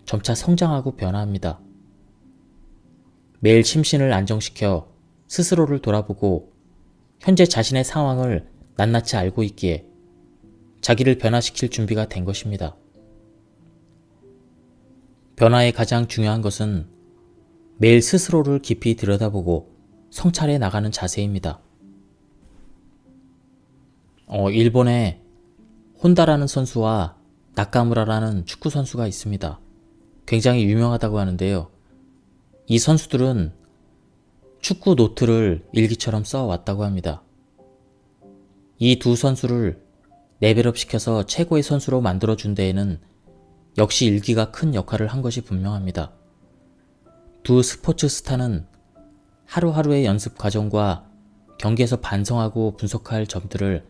점차 성장하고 변화합니다. 매일 심신을 안정시켜 스스로를 돌아보고 현재 자신의 상황을 낱낱이 알고 있기에 자기를 변화시킬 준비가 된 것입니다. 변화의 가장 중요한 것은 매일 스스로를 깊이 들여다보고 성찰해 나가는 자세입니다. 일본에 혼다라는 선수와 나카무라라는 축구 선수가 있습니다. 굉장히 유명하다고 하는데요. 이 선수들은 축구 노트를 일기처럼 써왔다고 합니다. 이 두 선수를 레벨업 시켜서 최고의 선수로 만들어준 데에는 역시 일기가 큰 역할을 한 것이 분명합니다. 두 스포츠 스타는 하루하루의 연습 과정과 경기에서 반성하고 분석할 점들을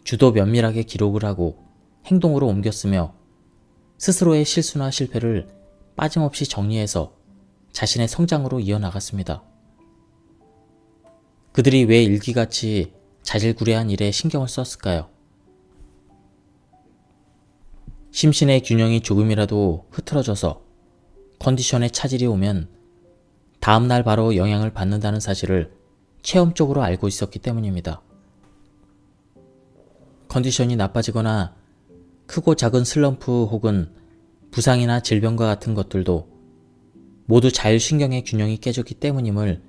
주도 면밀하게 기록을 하고 행동으로 옮겼으며 스스로의 실수나 실패를 빠짐없이 정리해서 자신의 성장으로 이어나갔습니다. 그들이 왜 일기같이 자질구레한 일에 신경을 썼을까요? 심신의 균형이 조금이라도 흐트러져서 컨디션에 차질이 오면 다음날 바로 영향을 받는다는 사실을 체험적으로 알고 있었기 때문입니다. 컨디션이 나빠지거나 크고 작은 슬럼프 혹은 부상이나 질병과 같은 것들도 모두 자율신경의 균형이 깨졌기 때문임을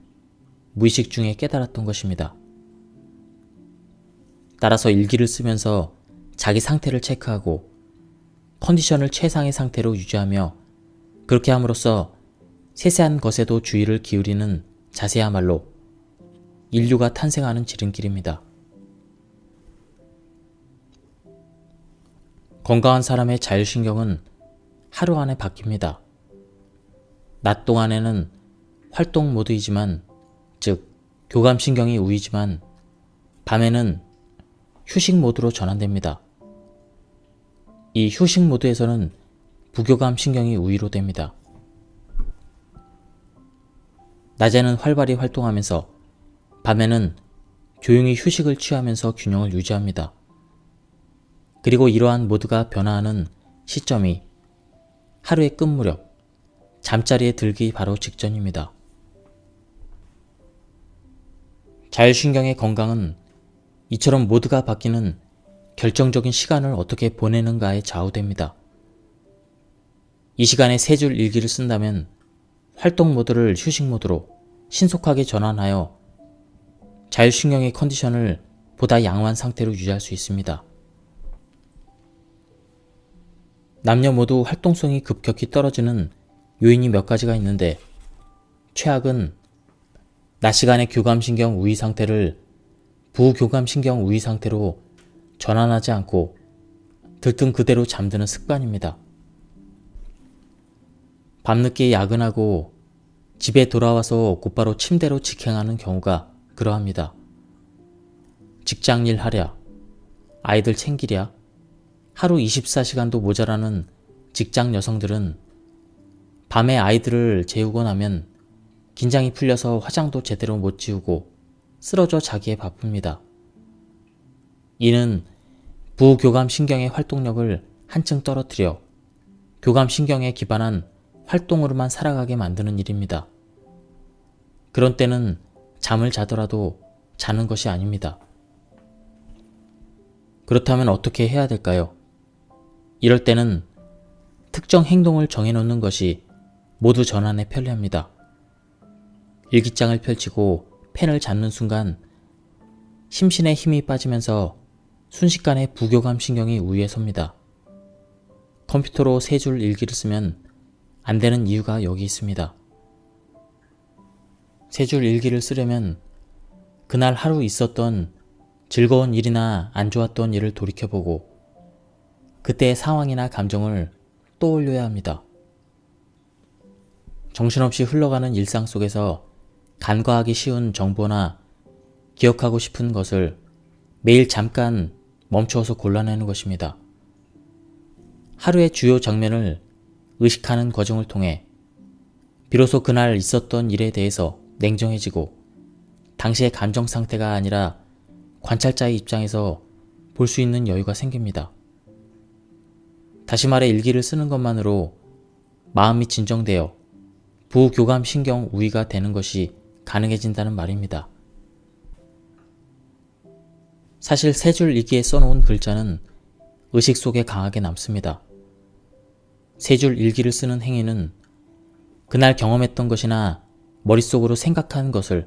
무의식 중에 깨달았던 것입니다. 따라서 일기를 쓰면서 자기 상태를 체크하고 컨디션을 최상의 상태로 유지하며 그렇게 함으로써 세세한 것에도 주의를 기울이는 자세야말로 인류가 탄생하는 지름길입니다. 건강한 사람의 자율신경은 하루 안에 바뀝니다. 낮 동안에는 활동 모드이지만, 즉 교감신경이 우위지만 밤에는 휴식 모드로 전환됩니다. 이 휴식 모드에서는 부교감 신경이 우위로 됩니다. 낮에는 활발히 활동하면서 밤에는 조용히 휴식을 취하면서 균형을 유지합니다. 그리고 이러한 모드가 변화하는 시점이 하루의 끝무렵, 잠자리에 들기 바로 직전입니다. 자율신경의 건강은 이처럼 모드가 바뀌는 결정적인 시간을 어떻게 보내는가에 좌우됩니다. 이 시간에 세 줄 일기를 쓴다면 활동 모드를 휴식 모드로 신속하게 전환하여 자율신경의 컨디션을 보다 양호한 상태로 유지할 수 있습니다. 남녀 모두 활동성이 급격히 떨어지는 요인이 몇 가지가 있는데, 최악은 낮 시간의 교감신경 우위 상태를 부교감신경 우위 상태로 전환하지 않고 들뜬 그대로 잠드는 습관입니다. 밤늦게 야근하고 집에 돌아와서 곧바로 침대로 직행하는 경우가 그러합니다. 직장일 하랴, 아이들 챙기랴, 하루 24시간도 모자라는 직장 여성들은 밤에 아이들을 재우고 나면 긴장이 풀려서 화장도 제대로 못 지우고 쓰러져 자기에 바쁩니다. 이는 부교감신경의 활동력을 한층 떨어뜨려 교감신경에 기반한 활동으로만 살아가게 만드는 일입니다. 그런 때는 잠을 자더라도 자는 것이 아닙니다. 그렇다면 어떻게 해야 될까요? 이럴 때는 특정 행동을 정해놓는 것이 모두 전환에 편리합니다. 일기장을 펼치고 펜을 잡는 순간 심신의 힘이 빠지면서 순식간에 부교감 신경이 우위에 섭니다. 컴퓨터로 세 줄 일기를 쓰면 안 되는 이유가 여기 있습니다. 세 줄 일기를 쓰려면 그날 하루 있었던 즐거운 일이나 안 좋았던 일을 돌이켜보고 그때의 상황이나 감정을 떠올려야 합니다. 정신없이 흘러가는 일상 속에서 간과하기 쉬운 정보나 기억하고 싶은 것을 매일 잠깐 멈추어서 골라내는 것입니다. 하루의 주요 장면을 의식하는 과정을 통해 비로소 그날 있었던 일에 대해서 냉정해지고 당시의 감정 상태가 아니라 관찰자의 입장에서 볼 수 있는 여유가 생깁니다. 다시 말해 일기를 쓰는 것만으로 마음이 진정되어 부교감 신경 우위가 되는 것이 가능해진다는 말입니다. 사실 세 줄 일기에 써놓은 글자는 의식 속에 강하게 남습니다. 세 줄 일기를 쓰는 행위는 그날 경험했던 것이나 머릿속으로 생각하는 것을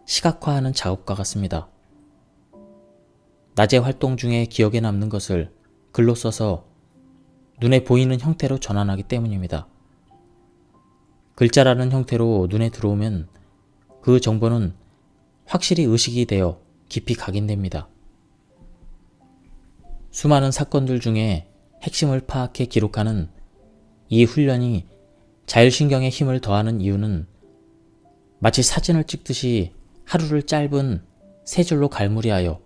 시각화하는 작업과 같습니다. 낮의 활동 중에 기억에 남는 것을 글로 써서 눈에 보이는 형태로 전환하기 때문입니다. 글자라는 형태로 눈에 들어오면 그 정보는 확실히 의식이 되어 깊이 각인됩니다. 수많은 사건들 중에 핵심을 파악해 기록하는 이 훈련이 자율신경에 힘을 더하는 이유는 마치 사진을 찍듯이 하루를 짧은 세 줄로 갈무리하여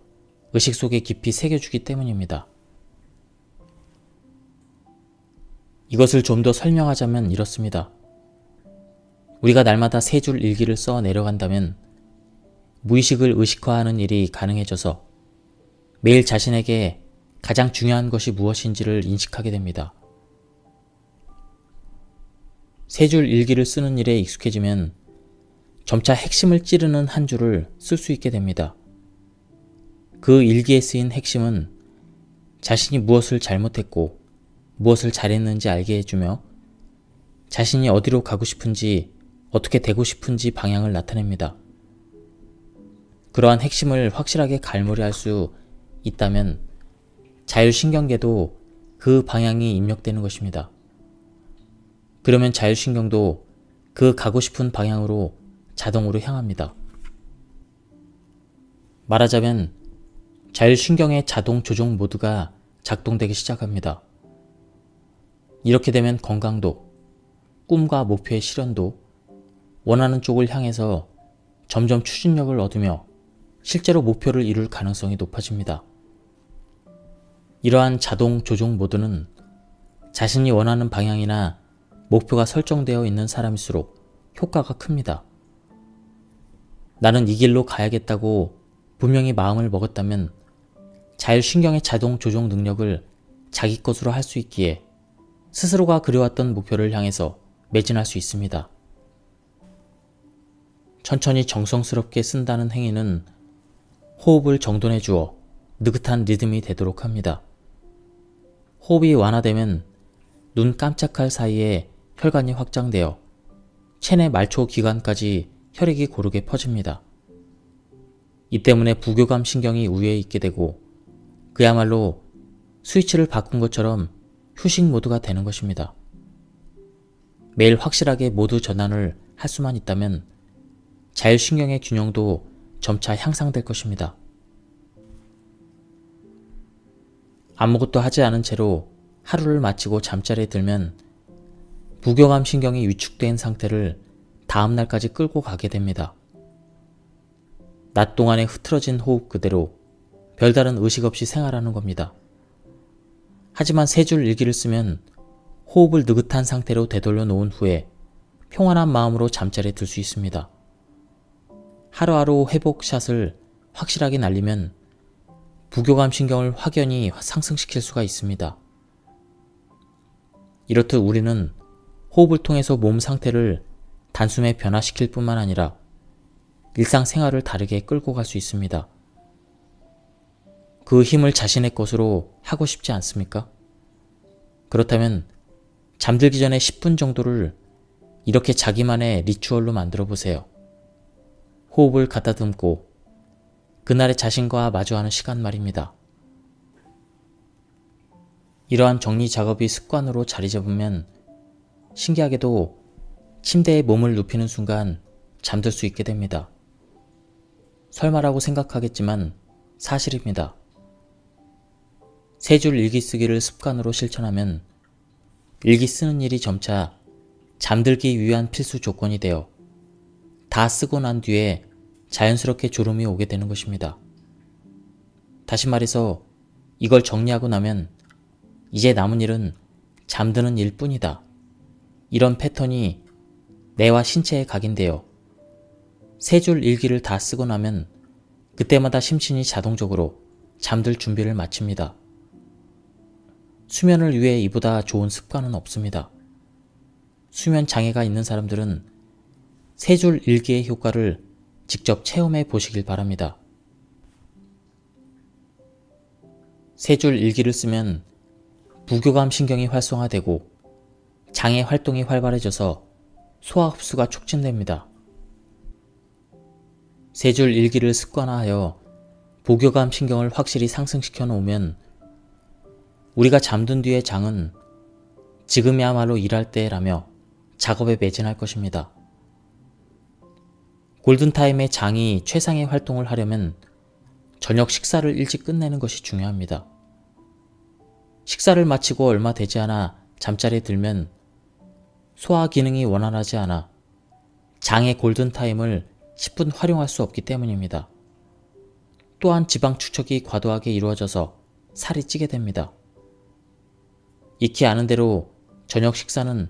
의식 속에 깊이 새겨주기 때문입니다. 이것을 좀 더 설명하자면 이렇습니다. 우리가 날마다 세 줄 일기를 써 내려간다면 무의식을 의식화하는 일이 가능해져서 매일 자신에게 가장 중요한 것이 무엇인지를 인식하게 됩니다. 세 줄 일기를 쓰는 일에 익숙해지면 점차 핵심을 찌르는 한 줄을 쓸 수 있게 됩니다. 그 일기에 쓰인 핵심은 자신이 무엇을 잘못했고 무엇을 잘했는지 알게 해주며 자신이 어디로 가고 싶은지 어떻게 되고 싶은지 방향을 나타냅니다. 그러한 핵심을 확실하게 갈무리할 수 있다면 자율신경계도 그 방향이 입력되는 것입니다. 그러면 자율신경도 그 가고 싶은 방향으로 자동으로 향합니다. 말하자면 자율신경의 자동 조종 모드가 작동되기 시작합니다. 이렇게 되면 건강도, 꿈과 목표의 실현도 원하는 쪽을 향해서 점점 추진력을 얻으며 실제로 목표를 이룰 가능성이 높아집니다. 이러한 자동 조종 모드는 자신이 원하는 방향이나 목표가 설정되어 있는 사람일수록 효과가 큽니다. 나는 이 길로 가야겠다고 분명히 마음을 먹었다면 자율신경의 자동 조종 능력을 자기 것으로 할 수 있기에 스스로가 그려왔던 목표를 향해서 매진할 수 있습니다. 천천히 정성스럽게 쓴다는 행위는 호흡을 정돈해 주어 느긋한 리듬이 되도록 합니다. 호흡이 완화되면 눈 깜짝할 사이에 혈관이 확장되어 체내 말초 기관까지 혈액이 고르게 퍼집니다. 이 때문에 부교감 신경이 우위에 있게 되고 그야말로 스위치를 바꾼 것처럼 휴식 모드가 되는 것입니다. 매일 확실하게 모드 전환을 할 수만 있다면 자율신경의 균형도 점차 향상될 것입니다. 아무것도 하지 않은 채로 하루를 마치고 잠자리에 들면 부교감 신경이 위축된 상태를 다음날까지 끌고 가게 됩니다. 낮 동안에 흐트러진 호흡 그대로 별다른 의식 없이 생활하는 겁니다. 하지만 세 줄 일기를 쓰면 호흡을 느긋한 상태로 되돌려 놓은 후에 평안한 마음으로 잠자리에 들 수 있습니다. 하루하루 회복샷을 확실하게 날리면 부교감 신경을 확연히 상승시킬 수가 있습니다. 이렇듯 우리는 호흡을 통해서 몸 상태를 단숨에 변화시킬 뿐만 아니라 일상생활을 다르게 끌고 갈 수 있습니다. 그 힘을 자신의 것으로 하고 싶지 않습니까? 그렇다면 잠들기 전에 10분 정도를 이렇게 자기만의 리추얼로 만들어 보세요. 호흡을 가다듬고 그날의 자신과 마주하는 시간 말입니다. 이러한 정리 작업이 습관으로 자리 잡으면 신기하게도 침대에 몸을 눕히는 순간 잠들 수 있게 됩니다. 설마라고 생각하겠지만 사실입니다. 세 줄 일기 쓰기를 습관으로 실천하면 일기 쓰는 일이 점차 잠들기 위한 필수 조건이 되어 다 쓰고 난 뒤에 자연스럽게 졸음이 오게 되는 것입니다. 다시 말해서 이걸 정리하고 나면 이제 남은 일은 잠드는 일뿐이다. 이런 패턴이 뇌와 신체에 각인되어 세 줄 일기를 다 쓰고 나면 그때마다 심신이 자동적으로 잠들 준비를 마칩니다. 수면을 위해 이보다 좋은 습관은 없습니다. 수면 장애가 있는 사람들은 세 줄 일기의 효과를 직접 체험해 보시길 바랍니다. 세 줄 일기를 쓰면 부교감 신경이 활성화되고 장의 활동이 활발해져서 소화 흡수가 촉진됩니다. 세 줄 일기를 습관화하여 부교감 신경을 확실히 상승시켜 놓으면 우리가 잠든 뒤의 장은 지금이야말로 일할 때라며 작업에 매진할 것입니다. 골든타임의 장이 최상의 활동을 하려면 저녁 식사를 일찍 끝내는 것이 중요합니다. 식사를 마치고 얼마 되지 않아 잠자리에 들면 소화 기능이 원활하지 않아 장의 골든타임을 10분 활용할 수 없기 때문입니다. 또한 지방 축적이 과도하게 이루어져서 살이 찌게 됩니다. 익히 아는 대로 저녁 식사는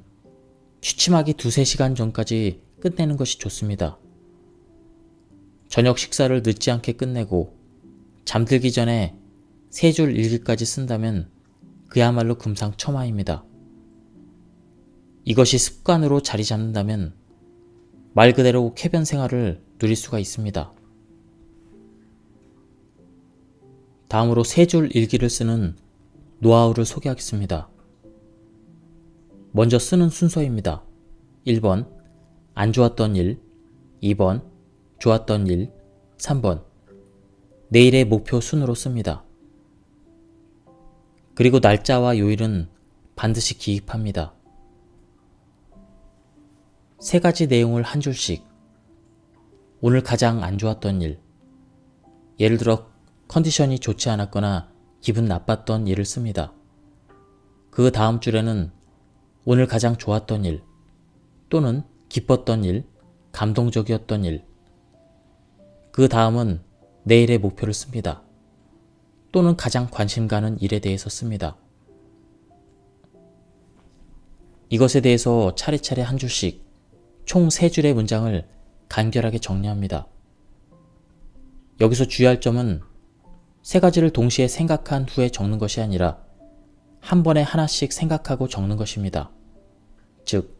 취침하기 2-3시간 전까지 끝내는 것이 좋습니다. 저녁 식사를 늦지 않게 끝내고 잠들기 전에 세 줄 일기까지 쓴다면 그야말로 금상첨화입니다. 이것이 습관으로 자리 잡는다면 말 그대로 쾌변 생활을 누릴 수가 있습니다. 다음으로 세 줄 일기를 쓰는 노하우를 소개하겠습니다. 먼저 쓰는 순서입니다. 1번 안 좋았던 일, 2번 좋았던 일, 3번 내일의 목표 순으로 씁니다. 그리고 날짜와 요일은 반드시 기입합니다. 3가지 내용을 한 줄씩. 오늘 가장 안 좋았던 일. 예를 들어 컨디션이 좋지 않았거나 기분 나빴던 일을 씁니다. 그 다음 줄에는 오늘 가장 좋았던 일, 또는 기뻤던 일, 감동적이었던 일. 그 다음은 내일의 목표를 씁니다. 또는 가장 관심 가는 일에 대해서 씁니다. 이것에 대해서 차례차례 한 줄씩 총 3줄의 문장을 간결하게 정리합니다. 여기서 주의할 점은 3가지를 동시에 생각한 후에 적는 것이 아니라 한 번에 하나씩 생각하고 적는 것입니다. 즉,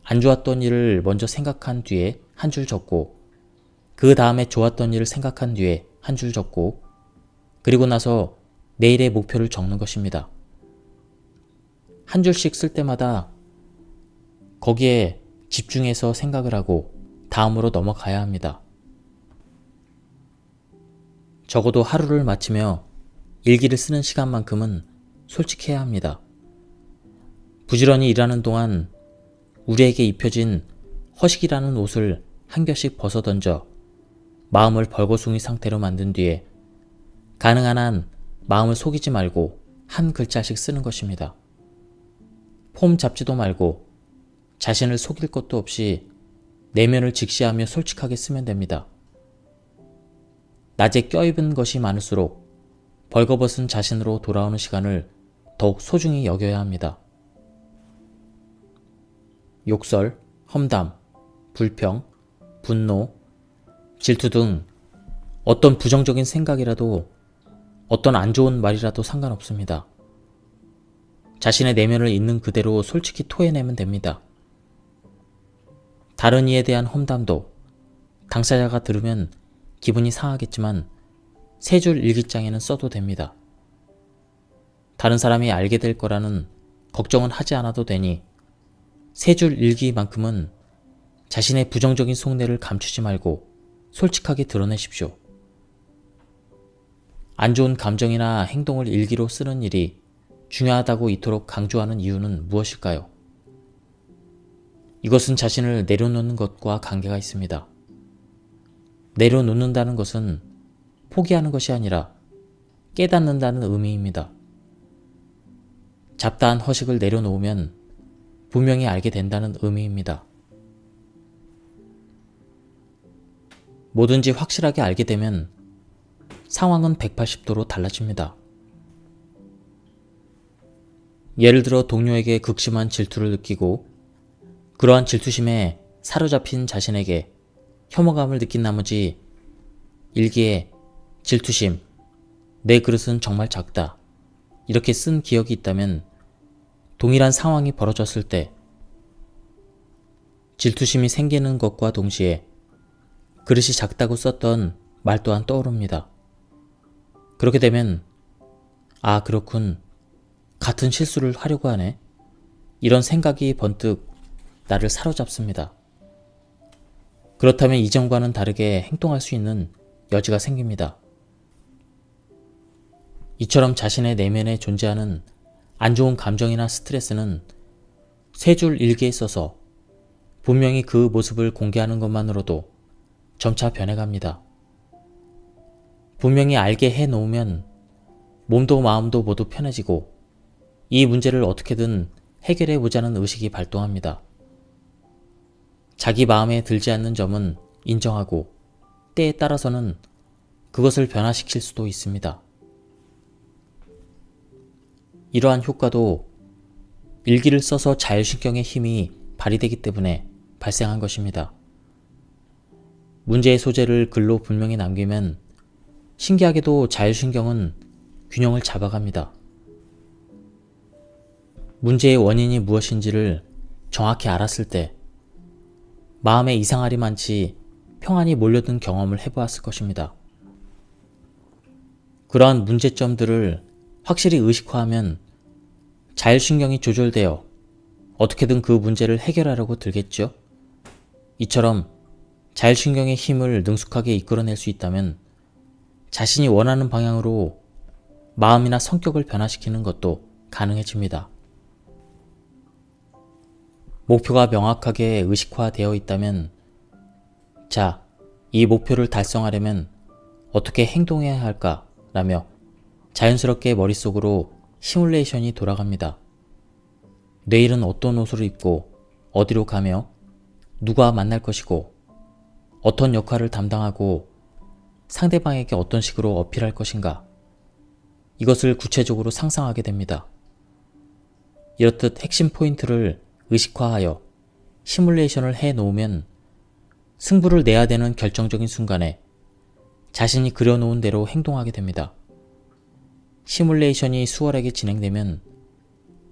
안 좋았던 일을 먼저 생각한 뒤에 한 줄 적고, 그 다음에 좋았던 일을 생각한 뒤에 한 줄 적고, 그리고 나서 내일의 목표를 적는 것입니다. 한 줄씩 쓸 때마다 거기에 집중해서 생각을 하고 다음으로 넘어가야 합니다. 적어도 하루를 마치며 일기를 쓰는 시간만큼은 솔직해야 합니다. 부지런히 일하는 동안 우리에게 입혀진 허식이라는 옷을 한 겹씩 벗어던져 마음을 벌거숭이 상태로 만든 뒤에 가능한 한 마음을 속이지 말고 한 글자씩 쓰는 것입니다. 폼 잡지도 말고 자신을 속일 것도 없이 내면을 직시하며 솔직하게 쓰면 됩니다. 낮에 껴입은 것이 많을수록 벌거벗은 자신으로 돌아오는 시간을 더욱 소중히 여겨야 합니다. 욕설, 험담, 불평, 분노, 질투 등 어떤 부정적인 생각이라도 어떤 안 좋은 말이라도 상관없습니다. 자신의 내면을 있는 그대로 솔직히 토해내면 됩니다. 다른 이에 대한 험담도 당사자가 들으면 기분이 상하겠지만 3줄 일기장에는 써도 됩니다. 다른 사람이 알게 될 거라는 걱정은 하지 않아도 되니 3줄 일기만큼은 자신의 부정적인 속내를 감추지 말고 솔직하게 드러내십시오. 안 좋은 감정이나 행동을 일기로 쓰는 일이 중요하다고 이토록 강조하는 이유는 무엇일까요? 이것은 자신을 내려놓는 것과 관계가 있습니다. 내려놓는다는 것은 포기하는 것이 아니라 깨닫는다는 의미입니다. 잡다한 허식을 내려놓으면 분명히 알게 된다는 의미입니다. 뭐든지 확실하게 알게 되면 상황은 180도로 달라집니다. 예를 들어 동료에게 극심한 질투를 느끼고 그러한 질투심에 사로잡힌 자신에게 혐오감을 느낀 나머지 일기에 질투심, 내 그릇은 정말 작다 이렇게 쓴 기억이 있다면 동일한 상황이 벌어졌을 때 질투심이 생기는 것과 동시에 그릇이 작다고 썼던 말 또한 떠오릅니다. 그렇게 되면 아 그렇군, 같은 실수를 하려고 하네, 이런 생각이 번뜩 나를 사로잡습니다. 그렇다면 이전과는 다르게 행동할 수 있는 여지가 생깁니다. 이처럼 자신의 내면에 존재하는 안 좋은 감정이나 스트레스는 3줄 일기에 써서 분명히 그 모습을 공개하는 것만으로도 점차 변해갑니다. 분명히 알게 해놓으면 몸도 마음도 모두 편해지고 이 문제를 어떻게든 해결해보자는 의식이 발동합니다. 자기 마음에 들지 않는 점은 인정하고 때에 따라서는 그것을 변화시킬 수도 있습니다. 이러한 효과도 일기를 써서 자율신경의 힘이 발휘되기 때문에 발생한 것입니다. 문제의 소재를 글로 분명히 남기면 신기하게도 자율신경은 균형을 잡아갑니다. 문제의 원인이 무엇인지를 정확히 알았을 때 마음에 이상할이 많지 평안이 몰려든 경험을 해보았을 것입니다. 그러한 문제점들을 확실히 의식화하면 자율신경이 조절되어 어떻게든 그 문제를 해결하려고 들겠죠. 이처럼 자율신경의 힘을 능숙하게 이끌어낼 수 있다면 자신이 원하는 방향으로 마음이나 성격을 변화시키는 것도 가능해집니다. 목표가 명확하게 의식화되어 있다면, 자, 이 목표를 달성하려면 어떻게 행동해야 할까? 라며 자연스럽게 머릿속으로 시뮬레이션이 돌아갑니다. 내일은 어떤 옷을 입고 어디로 가며 누가 만날 것이고 어떤 역할을 담당하고 상대방에게 어떤 식으로 어필할 것인가? 이것을 구체적으로 상상하게 됩니다. 이렇듯 핵심 포인트를 의식화하여 시뮬레이션을 해 놓으면 승부를 내야 되는 결정적인 순간에 자신이 그려놓은 대로 행동하게 됩니다. 시뮬레이션이 수월하게 진행되면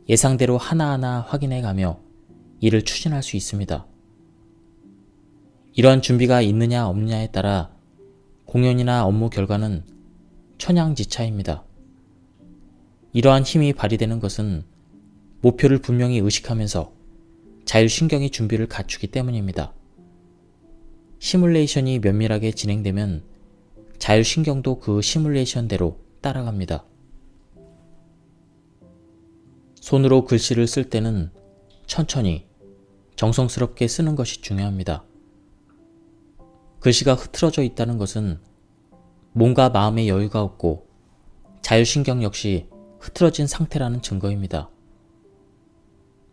예상대로 하나하나 확인해 가며 일을 추진할 수 있습니다. 이러한 준비가 있느냐 없느냐에 따라 공연이나 업무 결과는 천양지차입니다. 이러한 힘이 발휘되는 것은 목표를 분명히 의식하면서 자율신경이 준비를 갖추기 때문입니다. 시뮬레이션이 면밀하게 진행되면 자율신경도 그 시뮬레이션대로 따라갑니다. 손으로 글씨를 쓸 때는 천천히, 정성스럽게 쓰는 것이 중요합니다. 글씨가 흐트러져 있다는 것은 몸과 마음의 여유가 없고 자율신경 역시 흐트러진 상태라는 증거입니다.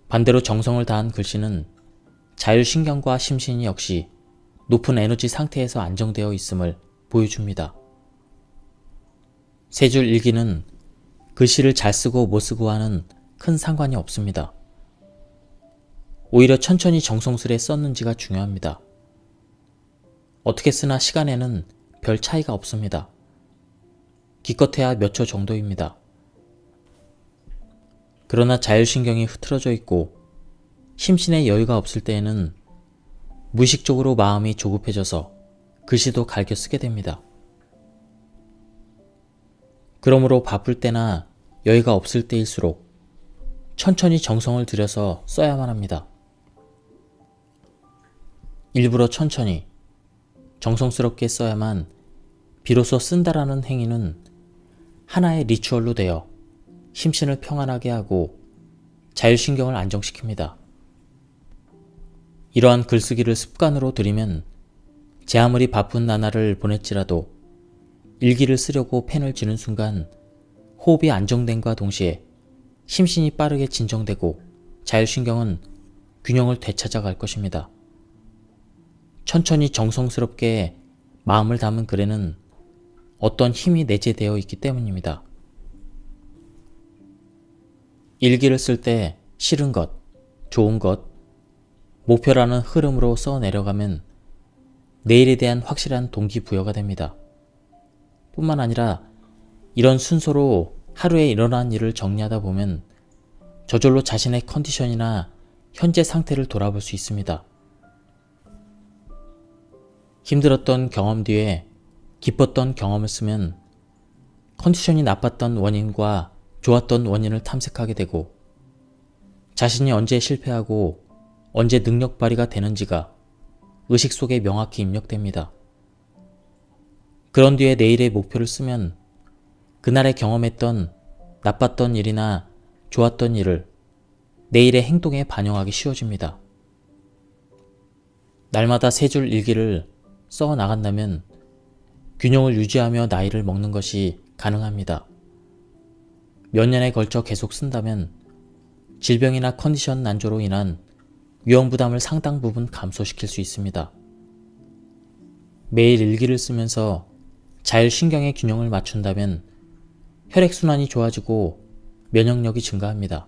반대로 정성을 다한 글씨는 자율신경과 심신이 역시 높은 에너지 상태에서 안정되어 있음을 보여줍니다. 세 줄 일기는 글씨를 잘 쓰고 못 쓰고와는 큰 상관이 없습니다. 오히려 천천히 정성스레 썼는지가 중요합니다. 어떻게 쓰나 시간에는 별 차이가 없습니다. 기껏해야 몇 초 정도입니다. 그러나 자율신경이 흐트러져 있고 심신의 여유가 없을 때에는 무의식적으로 마음이 조급해져서 글씨도 갈겨 쓰게 됩니다. 그러므로 바쁠 때나 여유가 없을 때일수록 천천히 정성을 들여서 써야만 합니다. 일부러 천천히, 정성스럽게 써야만 비로소 쓴다라는 행위는 하나의 리추얼로 되어 심신을 평안하게 하고 자율신경을 안정시킵니다. 이러한 글쓰기를 습관으로 들이면 제 아무리 바쁜 나날을 보냈지라도 일기를 쓰려고 펜을 쥐는 순간 호흡이 안정됨과 동시에 심신이 빠르게 진정되고 자율신경은 균형을 되찾아갈 것입니다. 천천히 정성스럽게 마음을 담은 글에는 어떤 힘이 내재되어 있기 때문입니다. 일기를 쓸 때 싫은 것, 좋은 것, 목표라는 흐름으로 써 내려가면 내일에 대한 확실한 동기부여가 됩니다. 뿐만 아니라 이런 순서로 하루에 일어난 일을 정리하다 보면 저절로 자신의 컨디션이나 현재 상태를 돌아볼 수 있습니다. 힘들었던 경험 뒤에 기뻤던 경험을 쓰면 컨디션이 나빴던 원인과 좋았던 원인을 탐색하게 되고 자신이 언제 실패하고 언제 능력 발휘가 되는지가 의식 속에 명확히 입력됩니다. 그런 뒤에 내일의 목표를 쓰면 그날에 경험했던 나빴던 일이나 좋았던 일을 내일의 행동에 반영하기 쉬워집니다. 날마다 세 줄 일기를 써 나간다면 균형을 유지하며 나이를 먹는 것이 가능합니다. 몇 년에 걸쳐 계속 쓴다면 질병이나 컨디션 난조로 인한 위험 부담을 상당 부분 감소시킬 수 있습니다. 매일 일기를 쓰면서 자율신경의 균형을 맞춘다면 혈액순환이 좋아지고 면역력이 증가합니다.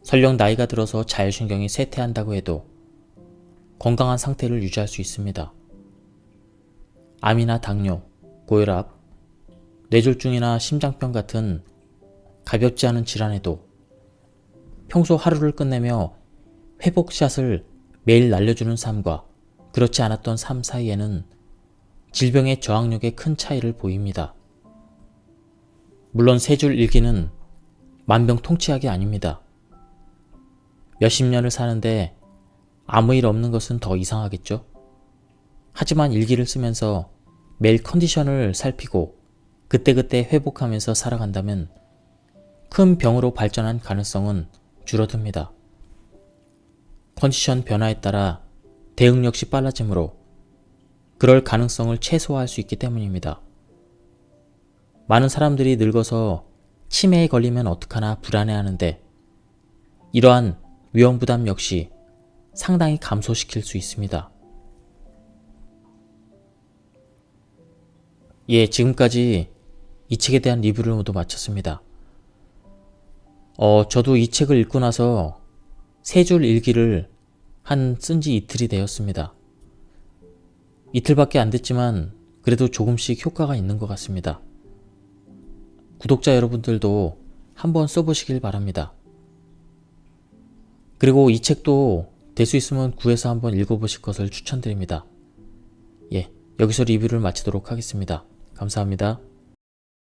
설령 나이가 들어서 자율신경이 쇠퇴한다고 해도 건강한 상태를 유지할 수 있습니다. 암이나 당뇨, 고혈압, 뇌졸중이나 심장병 같은 가볍지 않은 질환에도 평소 하루를 끝내며 회복샷을 매일 날려주는 삶과 그렇지 않았던 삶 사이에는 질병의 저항력에 큰 차이를 보입니다. 물론 세 줄 일기는 만병통치약이 아닙니다. 몇십 년을 사는데 아무 일 없는 것은 더 이상하겠죠? 하지만 일기를 쓰면서 매일 컨디션을 살피고 그때그때 회복하면서 살아간다면 큰 병으로 발전한 가능성은 줄어듭니다. 컨디션 변화에 따라 대응 역시 빨라지므로 그럴 가능성을 최소화할 수 있기 때문입니다. 많은 사람들이 늙어서 치매에 걸리면 어떡하나 불안해하는데 이러한 위험부담 역시 상당히 감소시킬 수 있습니다. 지금까지 이 책에 대한 리뷰를 모두 마쳤습니다. 저도 이 책을 읽고 나서 3줄 일기를 쓴 지 이틀이 되었습니다. 이틀밖에 안 됐지만 그래도 조금씩 효과가 있는 것 같습니다. 구독자 여러분들도 한번 써보시길 바랍니다. 그리고 이 책도 될 수 있으면 구해서 한번 읽어보실 것을 추천드립니다. 여기서 리뷰를 마치도록 하겠습니다. 감사합니다.